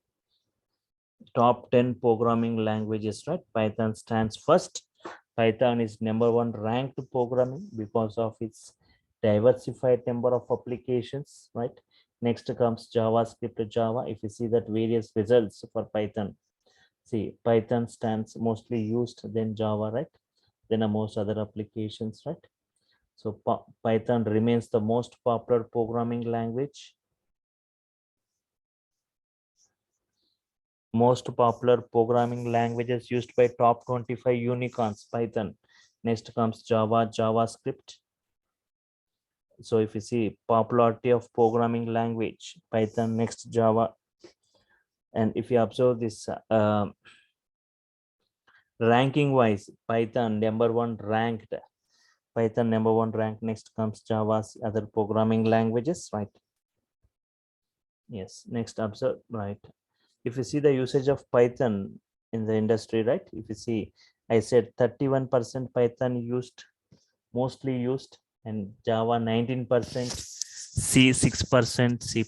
top 10 programming languages, right? Python stands first. Python is #1 ranked programming because of its diversified number of applications, right? Next comes JavaScript, Java. If you see that various results for Python, see Python stands mostly used, then Java, right? Then most other applications, right? So Python remains the most popular programming language. Most popular programming languages used by top 25 unicorns, Python. Next comes Java, JavaScript. So if you see popularity of programming language, Python, next Java. And if you observe this ranking wise, Python #1 ranked. Python #1 ranked. Next comes Java's other programming languages, right? Yes, next observe, right? if you see the usage of Python in the industry, right? If you see, I said 31% Python used, mostly used, and Java 19%, C 6%, C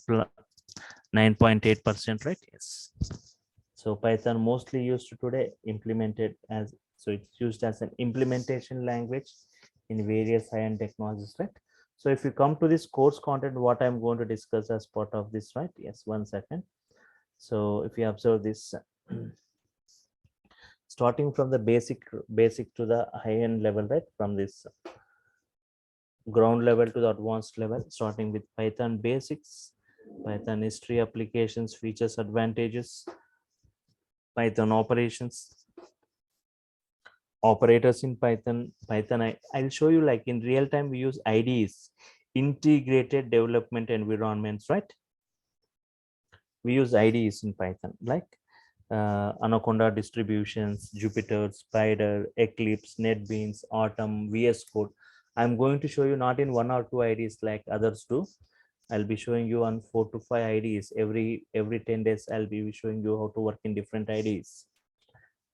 9.8%, right? Yes. So Python mostly used today, implemented as, so it's used as an implementation language in various high-end technologies, right? So if you come to this course content, what I'm going to discuss as part of this, right? Yes, one second. So if you observe this, starting from the basic to the high-end level, right? From this ground level to the advanced level, starting with Python basics, Python history, applications, features, advantages, Python operations, operators in Python. I'll show you, like in real time we use IDEs, integrated development environments, right? We use IDEs in Python, like Anaconda distributions, Jupyter, Spider, Eclipse, NetBeans, Atom, VS Code. I'm going to show you not in one or two IDs like others do. I'll be showing you on 4 to 5 IDs every 10 days. I'll be showing you how to work in different IDs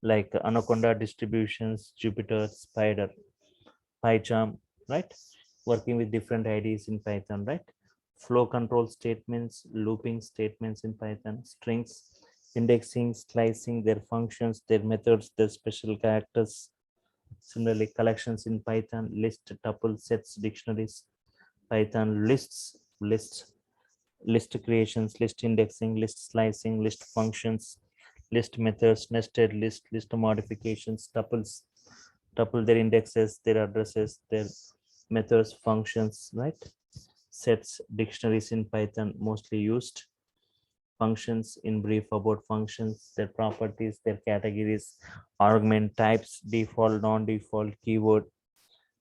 like Anaconda distributions, Jupyter, Spider, PyCharm, right? Working with different IDs in Python, right? Flow control statements, looping statements in Python, strings, indexing, slicing, their functions, their methods, their special characters. Similarly, collections in Python, list, tuple, sets, dictionaries, Python list creations, list indexing, list slicing, list functions, list methods, nested list modifications, tuple their indexes, their addresses, their methods, functions, right? Sets, dictionaries in Python mostly used, functions in brief about functions, their properties, their categories, argument types, default, non-default, keyword,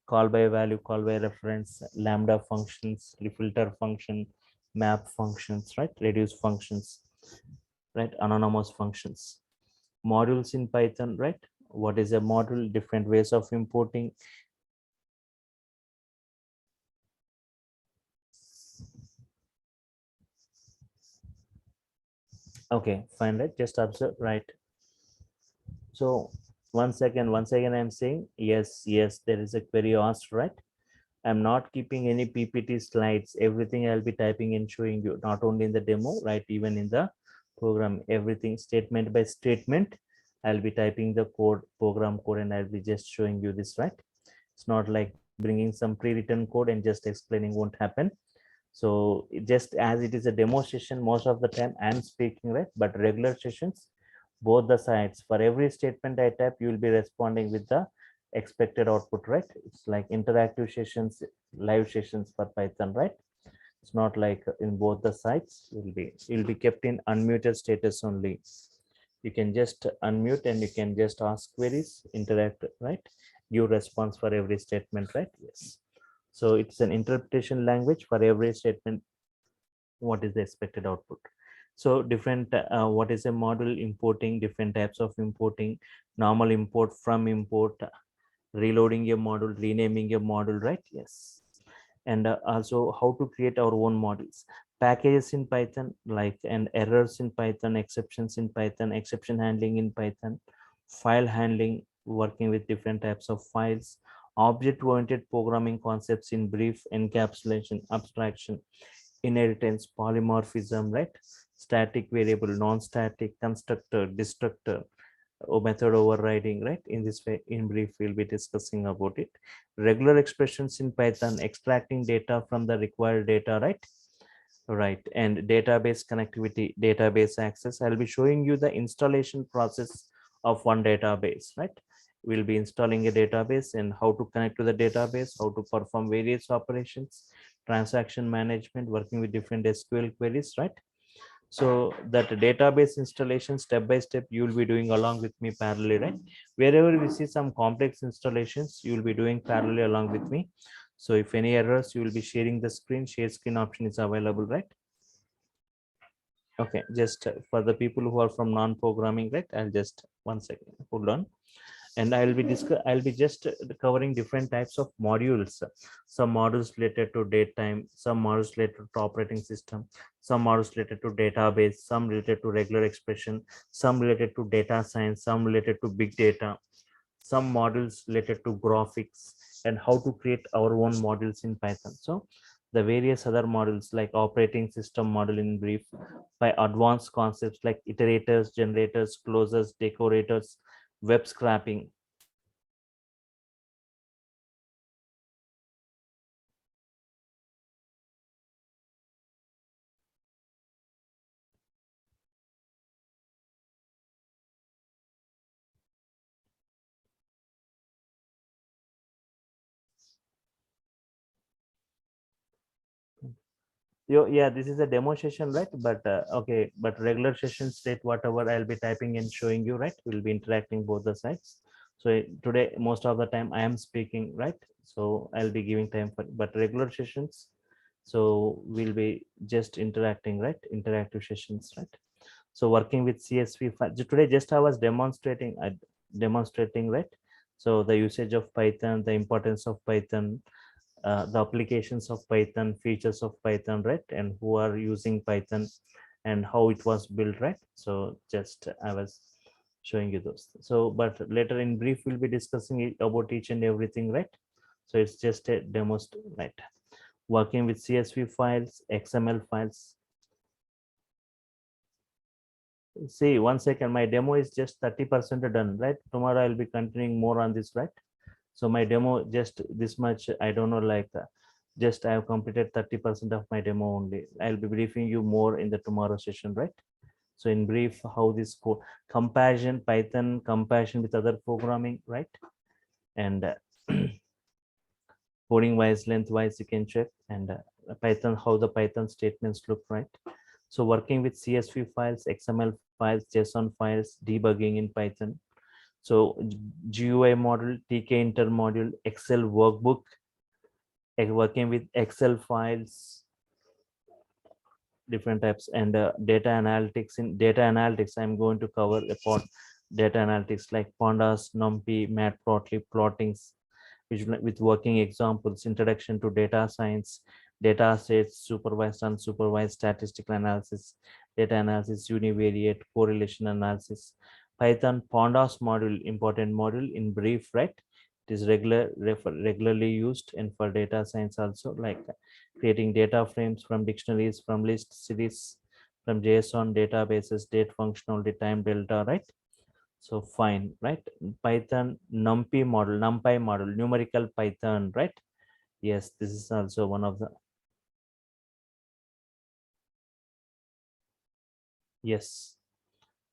call by value, call by reference, lambda functions, filter function, map functions, right? Reduce functions, right? Anonymous functions. Modules in Python, right? What is a module? Different ways of importing. Okay, fine, right? Just observe, right? So once again, I'm saying yes, there is a query asked, right? I'm not keeping any PPT slides. Everything I'll be typing and showing you, not only in the demo, right? Even in the program, everything statement by statement. I'll be typing the code, program code, and I'll be just showing you this, right? It's not like bringing some pre-written code and just explaining won't happen. So just as it is a demo session, most of the time I'm speaking, right? But regular sessions, both the sides, for every statement I type, you will be responding with the expected output, right? It's like interactive sessions, live sessions for Python, right? It's not like in both the sides. You'll be kept in unmuted status only. You can just unmute and you can just ask queries, interact, right? Give response for every statement, right? Yes. So it's an interpretation language for every statement. What is the expected output? So different, what is a model? Importing, different types of importing, normal import, from import, reloading a model, renaming a model, right? Yes. And also how to create our own models, packages in Python, like, and errors in Python, exceptions in Python, exception handling in Python, file handling, working with different types of files, object oriented programming concepts in brief, encapsulation, abstraction, inheritance, polymorphism, right? Static variable, non-static, constructor, destructor, or method overriding, right? In this way, in brief, we'll be discussing about it. Regular expressions in Python, extracting data from the required data, right? Right. And database connectivity, database access. I'll be showing you the installation process of one database, right? We'll be installing a database and how to connect to the database, how to perform various operations, transaction management, working with different SQL queries, right? So that database installation step by step you will be doing along with me parallelly, right? Wherever we see some complex installations, you will be doing parallelly along with me. So if any errors, you will be sharing the screen. Share screen option is available, right? Okay, just for the people who are from non-programming, right? I'll just one second, hold on. And I'll be just covering different types of modules. Some modules related to datetime, some modules related to operating system, some modules related to database, some related to regular expression, some related to data science, some related to big data, some models related to graphics, and how to create our own models in Python. So the various other models like operating system model in brief, by advanced concepts like iterators, generators, closers, decorators, web scraping. Yeah, this is a demo session, right? But okay, but regular session state whatever I'll be typing and showing you, right? We'll be interacting both the sides. So today, most of the time I am speaking, right? So I'll be giving time for, but regular sessions, so we'll be just interacting, right? Interactive sessions, right? So working with CSV file. Today, just I was demonstrating, right? So the usage of Python, the importance of Python, the applications of Python, features of Python, right? And who are using Python and how it was built, right? So just I was showing you those. So, but later in brief, we'll be discussing about each and everything, right? So it's just a demo, right? Working with CSV files, XML files. See, 1 second, my demo is just 30% done, right? Tomorrow I'll be continuing more on this, right? So my demo just this much, I don't know, like just I have completed 30% of my demo only. I'll be briefing you more in the tomorrow session, right? So in brief, how this comparison, Python comparison with other programming, right? And coding wise, length wise, you can check. And Python, how the Python statements look, right? So working with CSV files, XML files, JSON files, debugging in Python. So GUI model, TK inter module, Excel workbook, working with Excel files, different types, and data analytics. In data analytics, I'm going to cover about data analytics like pandas, numpy, matplotlib, plottings, with working examples, introduction to data science, data sets, supervised, unsupervised, statistical analysis, data analysis, univariate, correlation analysis. Python pandas module, important module in brief, right? It is regularly used, and for data science also, like creating data frames from dictionaries, from list series, from JSON databases, date functionality, time delta, right? So fine, right? Python NumPy model, numerical Python, right? Yes, this is also one of the, yes,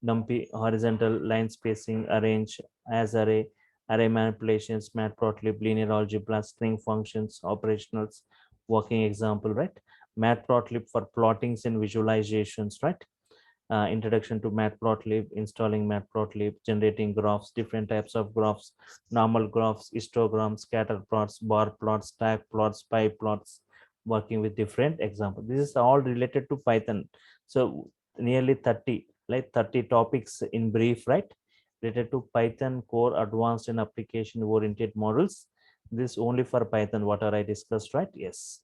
NumPy, horizontal line spacing, arrange as array, array manipulations, matplotlib, linear algebra, string functions, operationals, working example, right? Matplotlib for plottings and visualizations, right? Introduction to Matplotlib, installing Matplotlib, generating graphs, different types of graphs, normal graphs, histograms, scatter plots, bar plots, stack plots, pie plots, working with different examples. This is all related to Python. So nearly 30, like 30 topics in brief, right? Related to Python core, advanced and application oriented models. This only for Python, what are I discussed, right? Yes.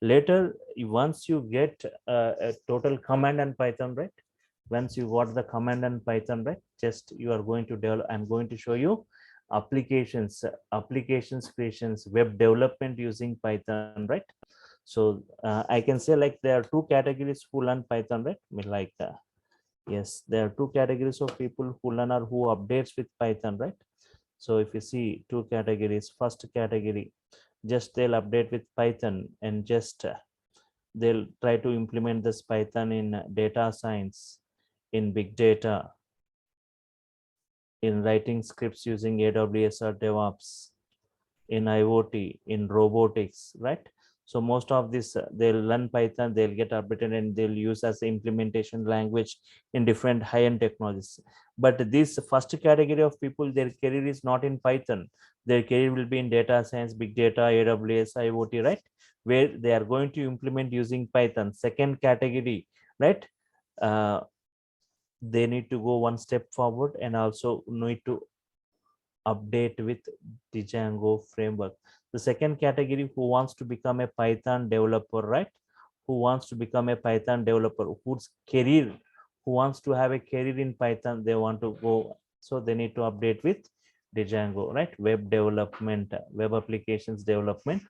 Later, once you get a total command and Python, right? Once you got the command and Python, right, just you are going to develop, I'm going to show you applications creations, web development using Python, right? So I can say like there are two categories who learn Python, right? I mean, like yes, there are two categories of people who learn or who updates with Python, right? So if you see two categories, first category, just they'll update with Python and just they'll try to implement this Python in data science, in big data, in writing scripts using AWS or DevOps, in IoT, in robotics, right? So most of this, they'll learn Python, they'll get updated, and they'll use as implementation language in different high-end technologies. But this first category of people, their career is not in Python. Their career will be in data science, big data, AWS, IoT, right? Where they are going to implement using Python. Second category, right? Uh, they need to go one step forward and also need to update with Django framework. The second category, who wants to become a Python developer, right? Who wants to become a Python developer, whose career, who wants to have a career in Python, they want to go, so they need to update with Django, right? Web development, web applications development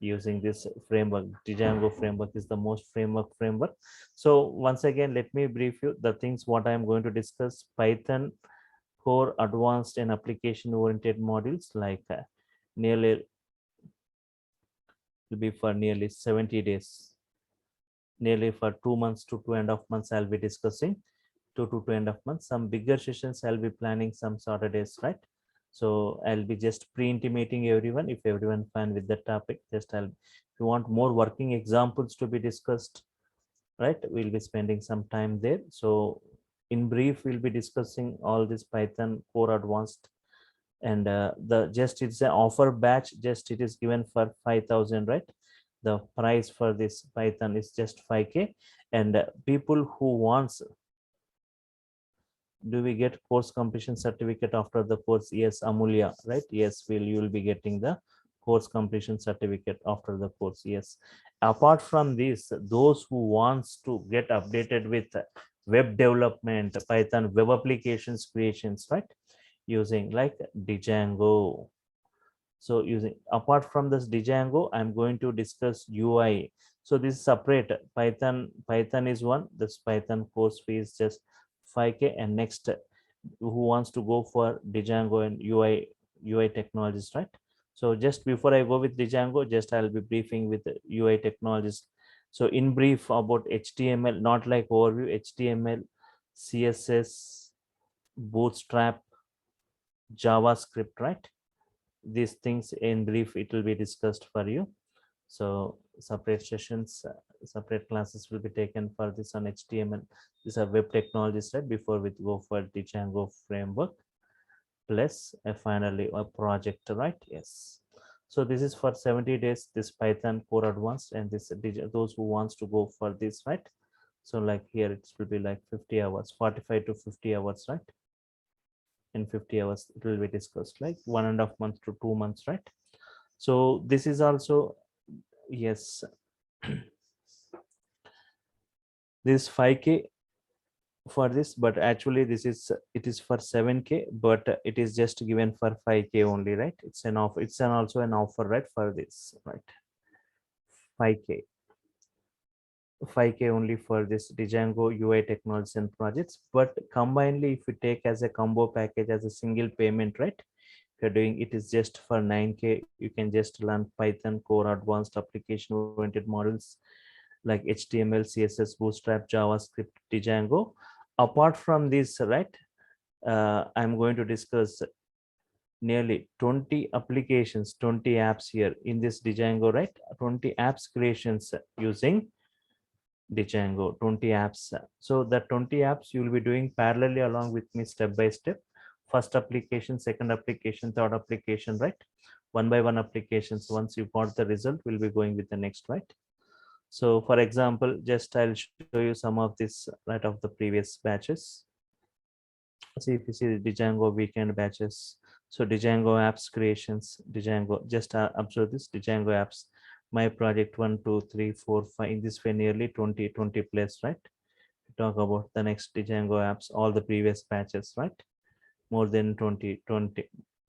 using this framework. Django framework is the most framework. So once again, let me brief you the things what I am going to discuss. Python core, advanced and application oriented modules, like nearly will be for nearly 70 days, nearly for 2 months to 2.5 months. I'll be discussing 2 to 2.5 months. Some bigger sessions I'll be planning some Saturdays, right? So I'll be just pre-intimating everyone. If everyone fine with the topic, just I'll, if you want more working examples to be discussed, right, we'll be spending some time there. So in brief, we'll be discussing all this Python core advanced, and the just it's an offer batch, just it is given for 5,000, right? The price for this Python is just 5K. And people who wants, do we get course completion certificate after the course? Yes, Amulya, right? Yes, you will be getting the course completion certificate after the course. Yes. Apart from this, those who wants to get updated with web development, Python web applications creations, right, using like Django. So using, apart from this Django, I'm going to discuss UI. So this is separate. Python is one. This Python course fee is just 5K. And next, who wants to go for Django and UI technologies, right? So just before I go with Django, just I'll be briefing with the UI technologies. So in brief about HTML, not like overview, HTML, CSS, Bootstrap, JavaScript, right? These things in brief it will be discussed for you. So separate sessions, separate classes will be taken for this on HTML. These are web technologies, right? Before we go for the Django framework, plus finally a project, right? Yes. So this is for 70 days, this Python core advanced, and this those who wants to go for this, right? So like here it will be like 50 hours, 45 to 50 hours, right? In 50 hours it will be discussed, like 1.5 months to 2 months, right? So this is also, yes, this 5K for this, but actually this is, it is for 7K, but it is just given for 5K only, right? It's an offer, it's an also an offer, right, for this, right? 5K, 5K only for this Django UI technologies and projects. But combinedly, if you take as a combo package, as a single payment, right, if you're doing it is just for 9K, you can just learn Python core, advanced application oriented models like HTML, CSS, Bootstrap, JavaScript, Django. Apart from this, right, I'm going to discuss nearly 20 applications, 20 apps here in this Django, right? 20 apps creations using Django, 20 apps. So the 20 apps you will be doing parallelly along with me step by step. First application, second application, third application, right? One by one applications. Once you got the result, we'll be going with the next, right? So for example, just I'll show you some of this right of the previous batches. See if you see the Django weekend batches. So Django apps creations, Django, just observe this Django apps. My project 1, 2, 3, 4, 5. In this way, nearly 20 plus, right? Talk about the next Django apps, all the previous batches, right? More than 20.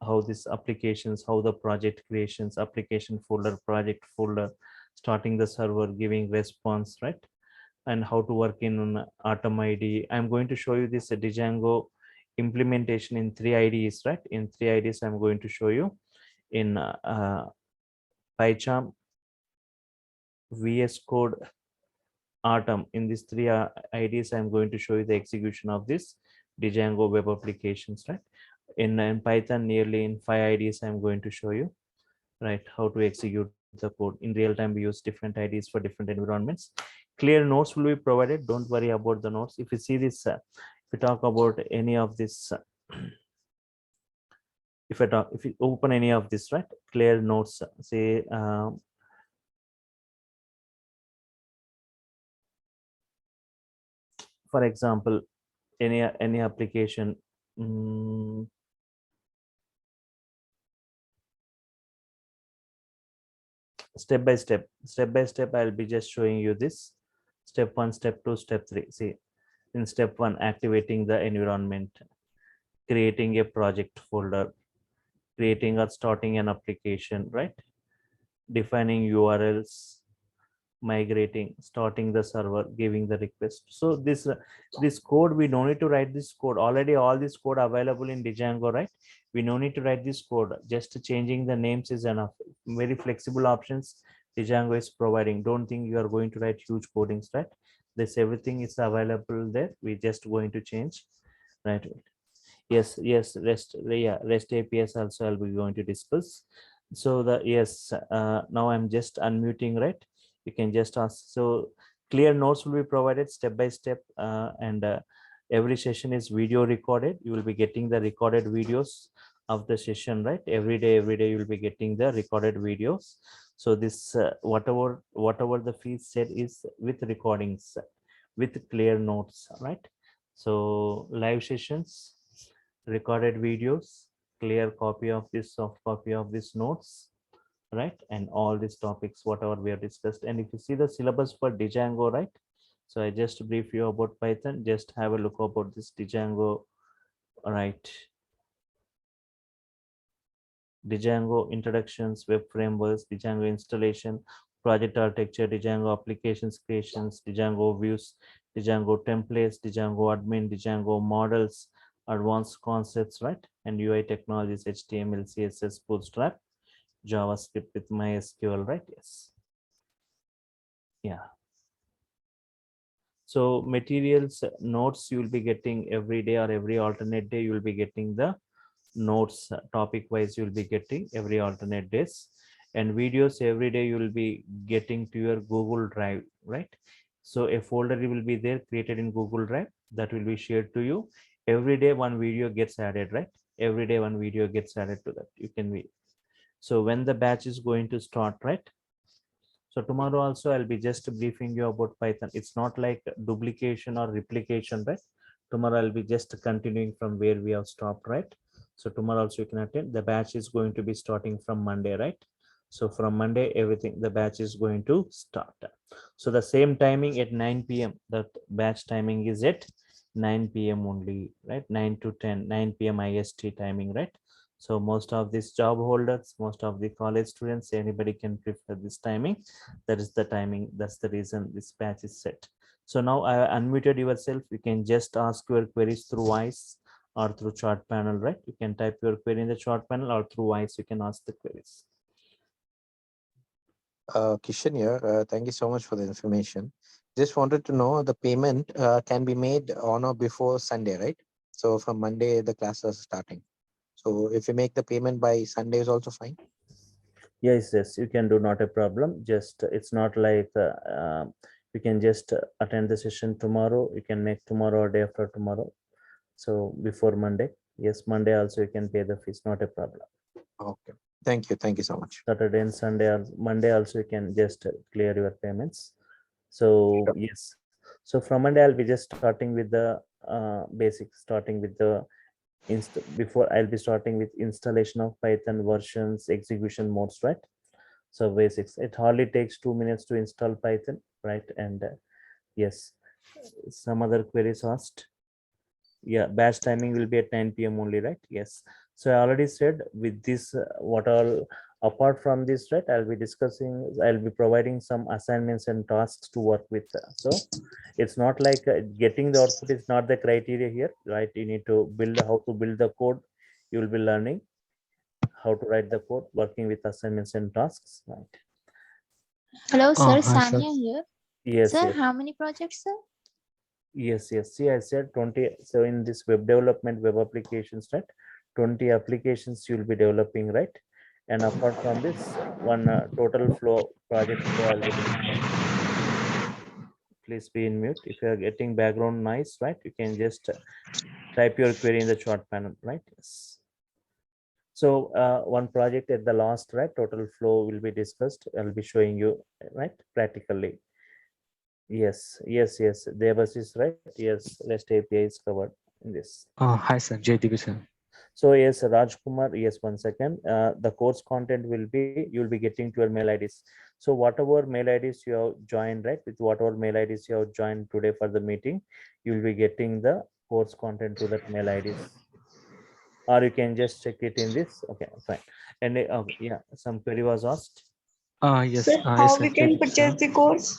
How this applications, how the project creations, application folder, project folder, starting the server, giving response, right? And how to work in Atom ID. I'm going to show you this Django implementation in 3 IDs, right? In 3 IDs, I'm going to show you in PyCharm, VS Code, Atom. In these 3 IDs, I'm going to show you the execution of this Django web applications, right? In Python, nearly in 5 IDs, I'm going to show you, right, how to execute the code. In real time, we use different IDs for different environments. Clear notes will be provided. Don't worry about the notes. If you see this, if you talk about any of this, if you open any of this, right, clear notes, say, for example, any application, Step by step I'll be just showing you this. Step 1, step 2, step 3. See, in step 1, activating the environment, creating a project folder, creating or starting an application, right? Defining urls, migrating, starting the server, giving the request. So this code, we don't need to write this code. Already all this code available in Django, right? We no need to write this code. Just changing the names is enough. Very flexible options Django is providing. Don't think you are going to write huge codings, right? This everything is available there. We just going to change, right? Yes, REST APIs also I'll be going to discuss. So the yes, now I'm just unmuting, right? You can just ask. So clear notes will be provided step by step, and every session is video recorded. You will be getting the recorded videos of the session, right? Every day you will be getting the recorded videos. So this whatever the feed said is with recordings, with clear notes, right? So live sessions, recorded videos, clear copy of this, soft copy of this notes, right? And all these topics, whatever we have discussed. And if you see the syllabus for Django, right? So I just brief you about Python. Just have a look about this Django, right? Django introductions, web frameworks, Django installation, project architecture, Django applications creations, Django views, Django templates, Django admin, Django models, advanced concepts, right? And UI technologies, HTML, CSS, Bootstrap, JavaScript with MySQL, right? Yes. Yeah. So materials, notes, you will be getting every day or every alternate day, you will be getting the notes, topic wise you will be getting every alternate days. And videos every day you will be getting to your Google Drive, right? So a folder will be there created in Google Drive that will be shared to you. Every day one video gets added, right? Every day one video gets added to that. You can be. So when the batch is going to start, right? So tomorrow also I'll be just briefing you about Python. It's not like duplication or replication, right? Tomorrow I'll be just continuing from where we have stopped, right? So tomorrow also you can attend. The batch is going to be starting from Monday, right? So from Monday, everything, the batch is going to start. So the same timing at 9 p.m. The batch timing is at 9 p.m. only, right? 9 to 10, 9 p.m. IST timing, right? So most of these job holders, most of the college students, anybody can prefer this timing. That is the timing. That's the reason this batch is set. So now I unmuted yourself. You can just ask your queries through voice or through chat panel, right? You can type your query in the chat panel or through voice. You can ask the queries. Kishan here. Thank you so much for the information. Just wanted to know the payment can be made on or before Sunday, right? So from Monday, the classes are starting. So if you make the payment by Sunday is also fine. Yes, you can do, not a problem. Just it's not like you can just attend the session tomorrow. You can make tomorrow or day after tomorrow. So before Monday, yes, Monday also you can pay the fees, not a problem. Okay. Thank you. Thank you so much. Saturday and Sunday or Monday also you can just clear your payments. So Sure. yes, so from Monday I'll be just starting with the basics, starting with the before I'll be starting with installation of Python versions, execution modes, right? So basics, it hardly takes 2 minutes to install Python, right? And yes, some other queries asked. Yeah, batch timing will be at 9 p.m. only, right? Yes. So I already said with this, what all apart from this, right? I'll be providing some assignments and tasks to work with. So it's not like getting the output is not the criteria here, right? You need to build how to build the code. You will be learning how to write the code, working with assignments and tasks, right? Hello, sir. Hi, sir. Sanya here. Yes, Sir, yes. how many projects, sir? Yes. See, I said 20. So in this web development, web applications, right? 20 applications you'll be developing, right? And apart from this, one total flow, project flow, I'll be discussing. Please be in mute. If you are getting background noise, right? You can just type your query in the chat panel, right? Yes. So one project at the last, right? Total flow will be discussed. I'll be showing you, right? Practically. Yes. Devas is right. Yes, REST API is covered in this. Hi, sir. JDB, sir. So yes, Rajkumar, yes, 1 second. The course content will be, you'll be getting to your mail IDs. So whatever mail IDs you have joined, right, with whatever mail IDs you have joined today for the meeting, you'll be getting the course content to that mail IDs. Or you can just check it in this. Okay, fine. And yeah, some query was asked. Yes, Sir, yes, how sir. we can purchase the course?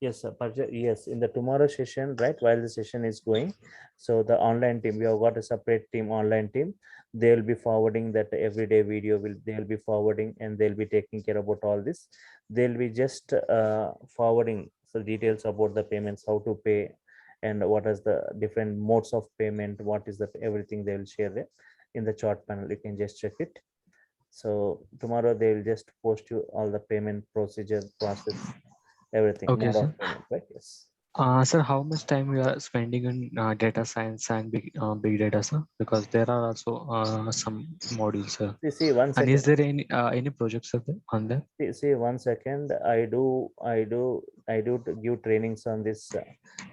Yes, sir. Yes, in the tomorrow session, right, while the session is going, so the online team, we have got a separate team, online team. They'll be forwarding that everyday video, they'll be forwarding, and they'll be taking care about all this. They'll be just forwarding the details about the payments, how to pay, and what is the different modes of payment, what is the everything they will share there in the chat panel. You can just check it. So tomorrow they will just post you all the payment procedure process, everything, Okay, mode sir. of payment, right? Yes. Sir, how much time you are spending on data science and big data, sir? Because there are also some modules, sir. See, one And is second. there any projects on there? See, 1 second. I do to give trainings on this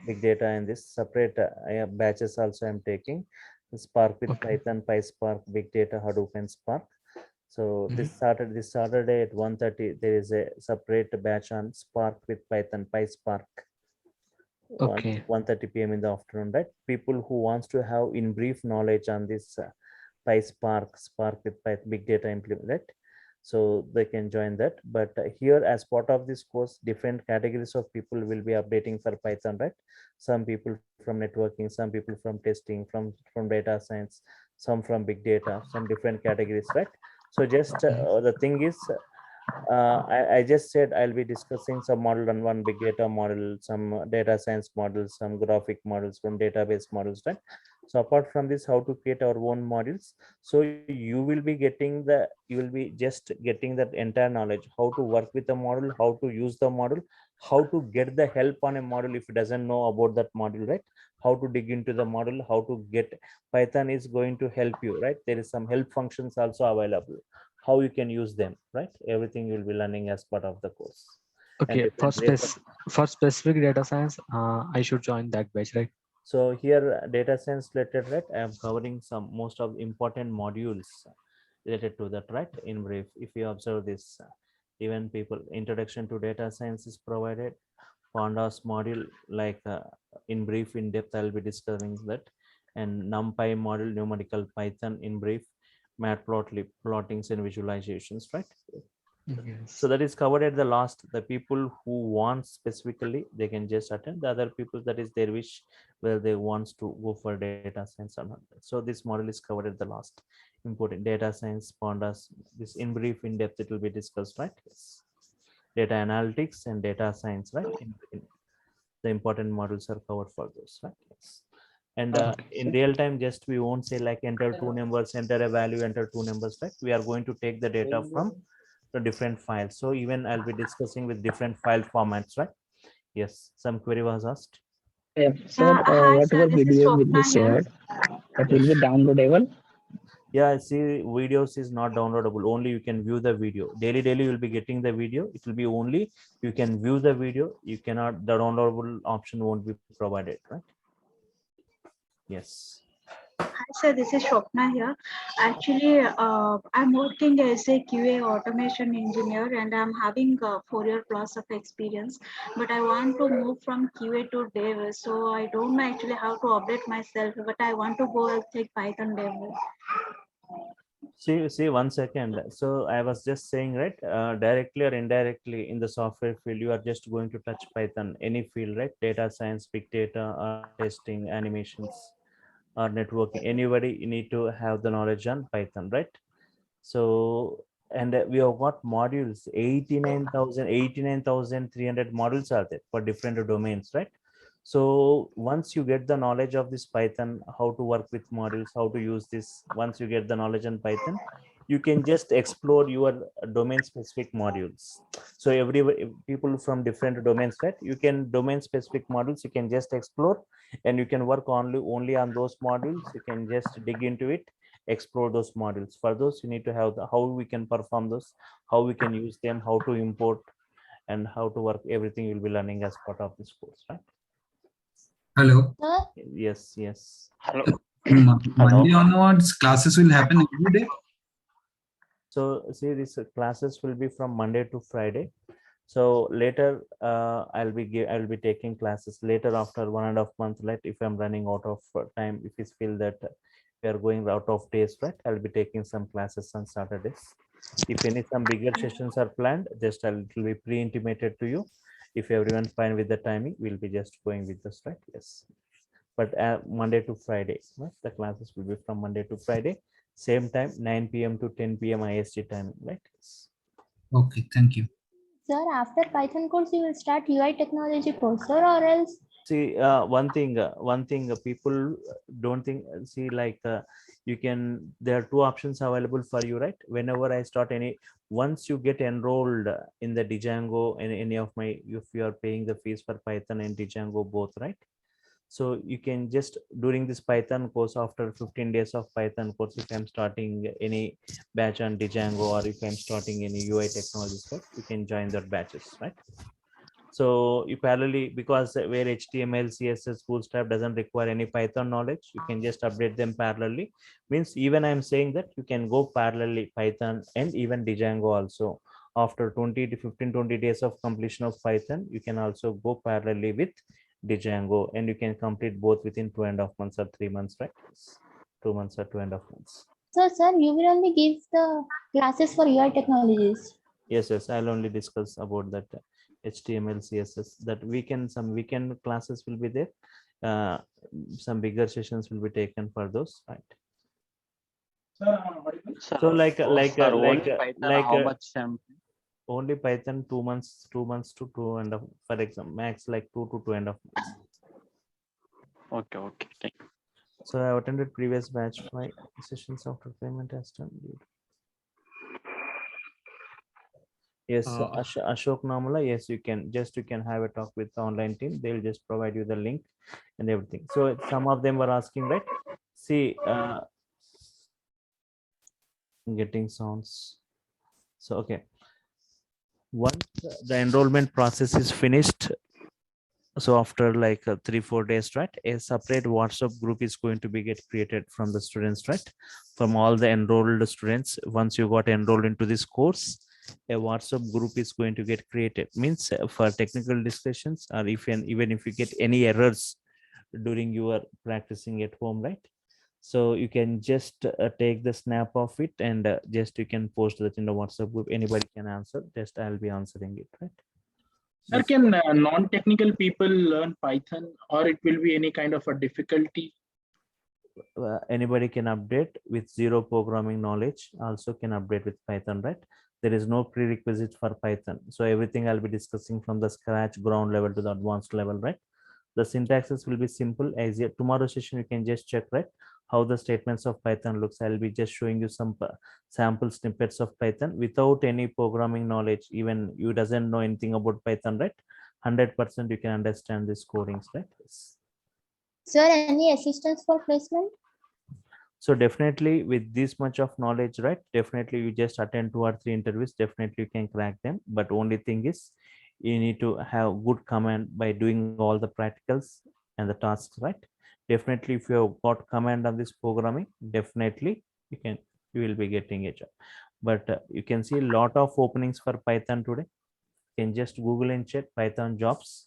big data and this separate batches also I'm taking. Spark with Okay. Python, PySpark, big data, Hadoop, and Spark. So Mhm. this Saturday at 1:30 there is a separate batch on Spark with Python, PySpark. Okay. 1:30 p.m. in the afternoon, right? People who wants to have in brief knowledge on this PySpark, Spark with Python, big data implement, right? So they can join that. But here, as part of this course, different categories of people will be updating for Python, right? Some people from networking, some people from testing, from data science, some from big data, some different categories, right? So just the thing is, I just said I'll be discussing some model on one big data model, some data science models, some graphic models from database models, right? So apart from this, how to create our own models. So you will be just getting that entire knowledge, how to work with the model, how to use the model, how to get the help on a model if it doesn't know about that model, right? How to dig into the model, how to get Python is going to help you, right? There is some help functions also available, how you can use them, right? Everything you'll be learning as part of the course. And Okay. different ways of, For specific data science, I should join that batch, right? so here data science related, right, I am covering some most of the important modules related to that, right? In brief, if you observe this, even people introduction to data science is provided, pandas module, like in brief, in depth I'll be discussing that, and numpy module, numerical Python in brief, matplotlib, plottings and visualizations, right? So Yes. that is covered at the last. The people who want specifically, they can just attend. The other people, that is their wish, where they wants to go for data science or not. So this model is covered at the last. Important data science, pandas, this in brief, in depth, it will be discussed, right? Yes. Data analytics and data science, right? The important models are covered for those, right? Yes. And in real time, just we won't say like enter two numbers, enter a value, enter two numbers, right? We are going to take the data from the different files. So even I'll be discussing with different file formats, right? Yes, some query was asked. Sir, Hi, sir. whatever This is video will be Swapna here. shared, that will Yes. be downloadable. Yeah, see, videos is not downloadable. Only you can view the video. Daily, you'll be getting the video. It will be only you can view the video. You cannot, the downloadable option won't be provided, right? Yes. Hi, sir. This is Swapna here. Actually, I'm working as a QA automation engineer and I'm having 4 year plus of experience. But I want to move from QA to dev. So I don't know actually how to update myself, but I want to go and take Python dev. See, 1 second. So I was just saying, right? Directly or indirectly in the software field, you are just going to touch Python, any field, right? Data science, big data, or testing, animations, or networking. Anybody, you need to have the knowledge on Python, right? So, and we have got modules, 89,300 modules are there for different domains, right? So once you get the knowledge of this Python, how to work with modules, how to use this, once you get the knowledge on Python, you can just explore your domain specific modules. So every people from different domains, right? You can domain specific modules, you can just explore, and you can work only on those modules. You can just dig into it, explore those modules. For those, you need to have the how we can perform those, how we can use them, how to import, and how to work. Everything you'll be learning as part of this course, right? Hello. Sir, Yes, yes. Hello. Monday onwards, classes will happen every day. So see, these classes will be from Monday to Friday. So later, I'll be taking classes later after 1.5 months. Like if I'm running out of time, if you feel that we are going out of days, right? I'll be taking some classes on Saturdays. If some bigger sessions are planned, just it will be pre-intimated to you. If everyone fine with the timing, we'll be just going with this, right? Yes. But Monday to Friday, right? The classes will be from Monday to Friday, same time, 9 p.m. to 10 p.m. IST time, right? Okay, thank you. Sir, after Python course, you will start UI technology course, sir, or else? See, one thing people don't think, see, like you can, there are two options available for you, right? Whenever I start once you get enrolled in the Django and any of my, if you are paying the fees for Python and Django both, right? So you can just, during this Python course, after 15 days of Python course, if I'm starting any batch on Django, or if I'm starting any UI technologies, right, you can join their batches, right? So you parallelly, because where HTML, CSS, Bootstrap doesn't require any Python knowledge, you can just update them parallelly. Means even I'm saying that you can go parallelly Python and even Django also. After 20 to 15, 20 days of completion of Python, you can also go parallelly with Django, and you can complete both within 2.5 months or 3 months, right? 2 months or 2.5 months. So, sir, you will only give the classes for UI technologies. Yes, I'll only discuss about that HTML, CSS. That some weekend classes will be there. Some bigger sessions will be taken for those, right? So like how much only Python 2 months, 2 months to 2.5, for example, max like 2 to 2.5 months. Okay, thank you. So I attended previous batch 5 sessions after payment has done. Yes, Ashok Namala. Yes, you can have a talk with the online team. They'll just provide you the link and everything. So some of them were asking, right? See, getting sounds. So okay, once the enrollment process is finished, so after like 3-4 days, right, a separate WhatsApp group is going to be get created from the students, right, from all the enrolled students. Once you got enrolled into this course, a WhatsApp group is going to get created. Means for technical discussions, or even if you get any errors during your practicing at home, right, so you can just take the snap of it, and just you can post that in the WhatsApp group. Anybody can answer, just I'll be answering it, right? Sir, can non-technical people learn Python, or it will be any kind of a difficulty? Anybody can update with zero programming knowledge, also can update with Python, right? There is no prerequisite for Python. So everything I'll be discussing from the scratch ground level to the advanced level, right? The syntaxes will be simple. As yet tomorrow session, you can just check, right, how the statements of Python looks. I'll be just showing you some sample snippets of Python without any programming knowledge. Even you doesn't know anything about Python, right? 100% you can understand these codings, right? Yes. Sir, any assistance for placement? So definitely with this much of knowledge, right, definitely you just attend 2 or 3 interviews, definitely you can crack them. But only thing is, you need to have good command by doing all the practicals and the tasks, right? Definitely if you have got command on this programming, definitely you will be getting a job. But you can see a lot of openings for Python today. You can just Google and check Python jobs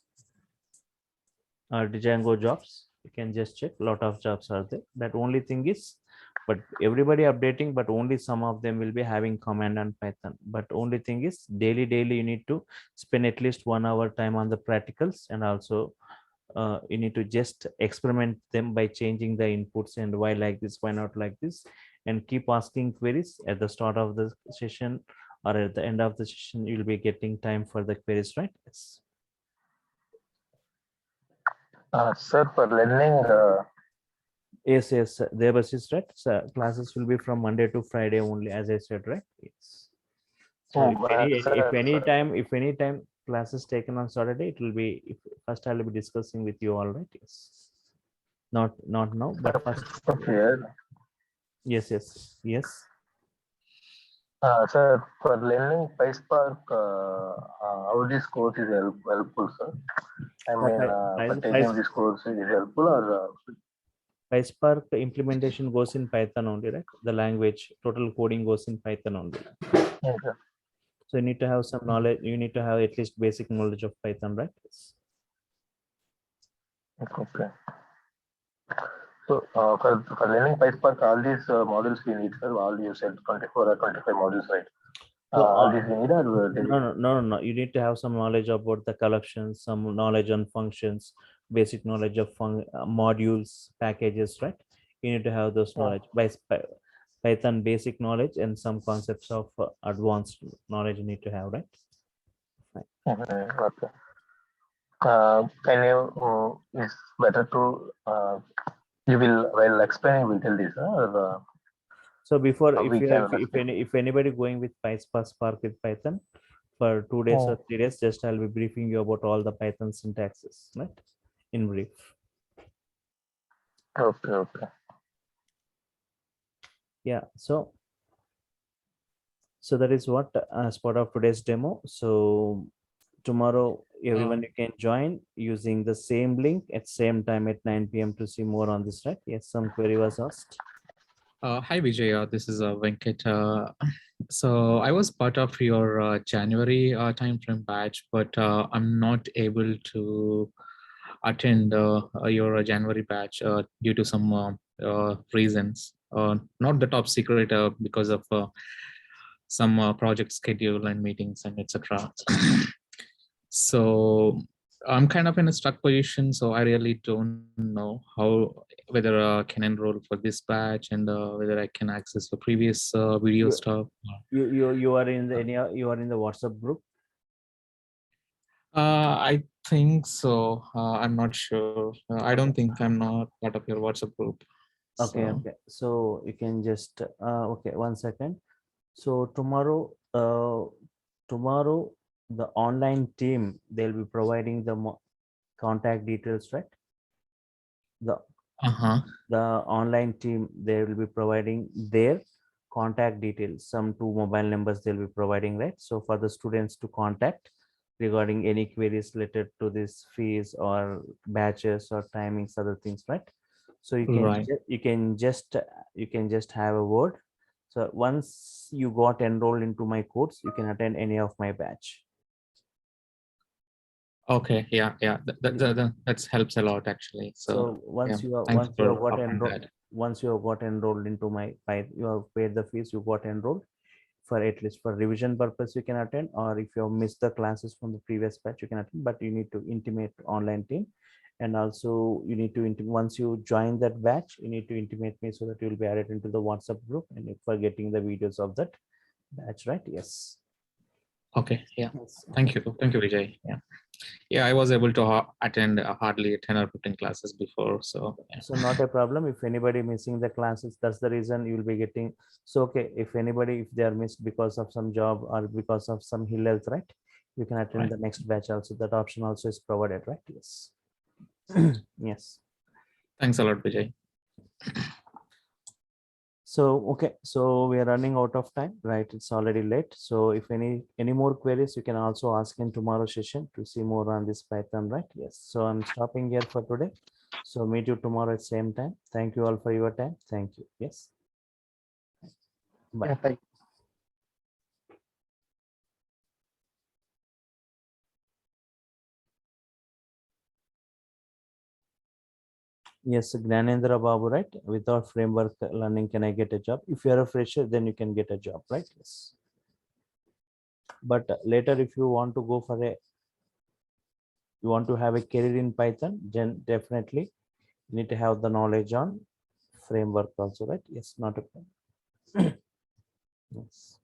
or Django jobs. You can just check, a lot of jobs are there. That only thing is, but everybody updating, but only some of them will be having command on Python. But only thing is, daily you need to spend at least 1 hour time on the practicals, and also you need to just experiment them by changing the inputs, and why like this, why not like this, and keep asking queries at the start of the session or at the end of the session. You'll be getting time for the queries, right? Yes. Sir, for learning, Yes, Devas is right. So classes will be from Monday to Friday only, as I said, right? Yes. So if any time classes taken on Saturday, it will be, first I'll be discussing with you all, right? Yes. Not now, but first. okay. Yes. Sir, for learning PySpark, how this course is helpful, sir? I mean, for taking this course, is it helpful or? PySpark implementation goes in Python only, right? The language, total coding goes in Python only. Okay. So you need to have some knowledge. You need to have at least basic knowledge of Python, right? Okay. So for learning PySpark, all these modules we need, sir. All you said 24 or 25 modules, right? So, All these we need, or no. You need to have some knowledge about the collections, some knowledge on functions, basic knowledge of modules, packages, right? You need to have those knowledge by Python basic knowledge and some concepts of advanced knowledge you need to have, right? Okay. Can you? It's better to. You will while explaining. Will tell this, or So before, we can if anybody going with PySpark with Python for 2 days or 3 days, just I'll be briefing you about all the Python syntaxes, right? In brief. Okay. Yeah. So that is what as part of today's demo. So tomorrow everyone you can join using the same link at same time at 9 p.m. to see more on this, right? Yes, some query was asked. Hi Vijay, this is Venkat. So I was part of your January timeframe batch, but I'm not able to attend your January batch due to some reasons. Not the top secret because of some project schedule and meetings and etc. So I'm kind of in a stuck position, so I really don't know whether I can enroll for this batch and whether I can access the previous video stuff. You are in the you are in the WhatsApp group. I think so. I'm not sure. I don't think I'm not part of your WhatsApp group. Okay. So you can just okay, 1 second. So tomorrow the online team, they'll be providing the contact details, right? The online team, they will be providing their contact details, some 2 mobile numbers they'll be providing, right? So for the students to contact regarding any queries related to this fees or batches or timings, other things, right? So you can you can just have a word. So once you got enrolled into my course, you can attend any of my batch. Okay, yeah, that helps a lot actually. So once you have got enrolled into my you have paid the fees, you got enrolled, for at least for revision purpose you can attend, or if you have missed the classes from the previous batch you can attend, but you need to intimate online team. And also you need to once you join that batch, you need to intimate me so that you will be added into the WhatsApp group and if for getting the videos of that batch, right? Yes. Okay, yeah. Thank you Vijay. Yeah, I was able to attend hardly 10 or 15 classes before, so yeah. So not a problem if anybody missing the classes, that's the reason you will be getting. So okay, if they are missed because of some job or because of some ill health, right, you can attend the next batch also. That option also is provided, right? Yes. Yes. Thanks a lot, Vijay. So okay, so we are running out of time, right? It's already late. So if any more queries, you can also ask in tomorrow's session to see more on this Python, right? Yes. So I'm stopping here for today. So meet you tomorrow at same time. Thank you all for your time. Thank you. Yes. Bye. Yeah, thank you. Yes, Gnanendra Babu, right? Without framework learning, can I get a job? If you're a fresher, then you can get a job, right? Yes. But later, if you want to go for you want to have a career in Python, then definitely you need to have the knowledge on framework also, right? Yes, not a problem. Yes.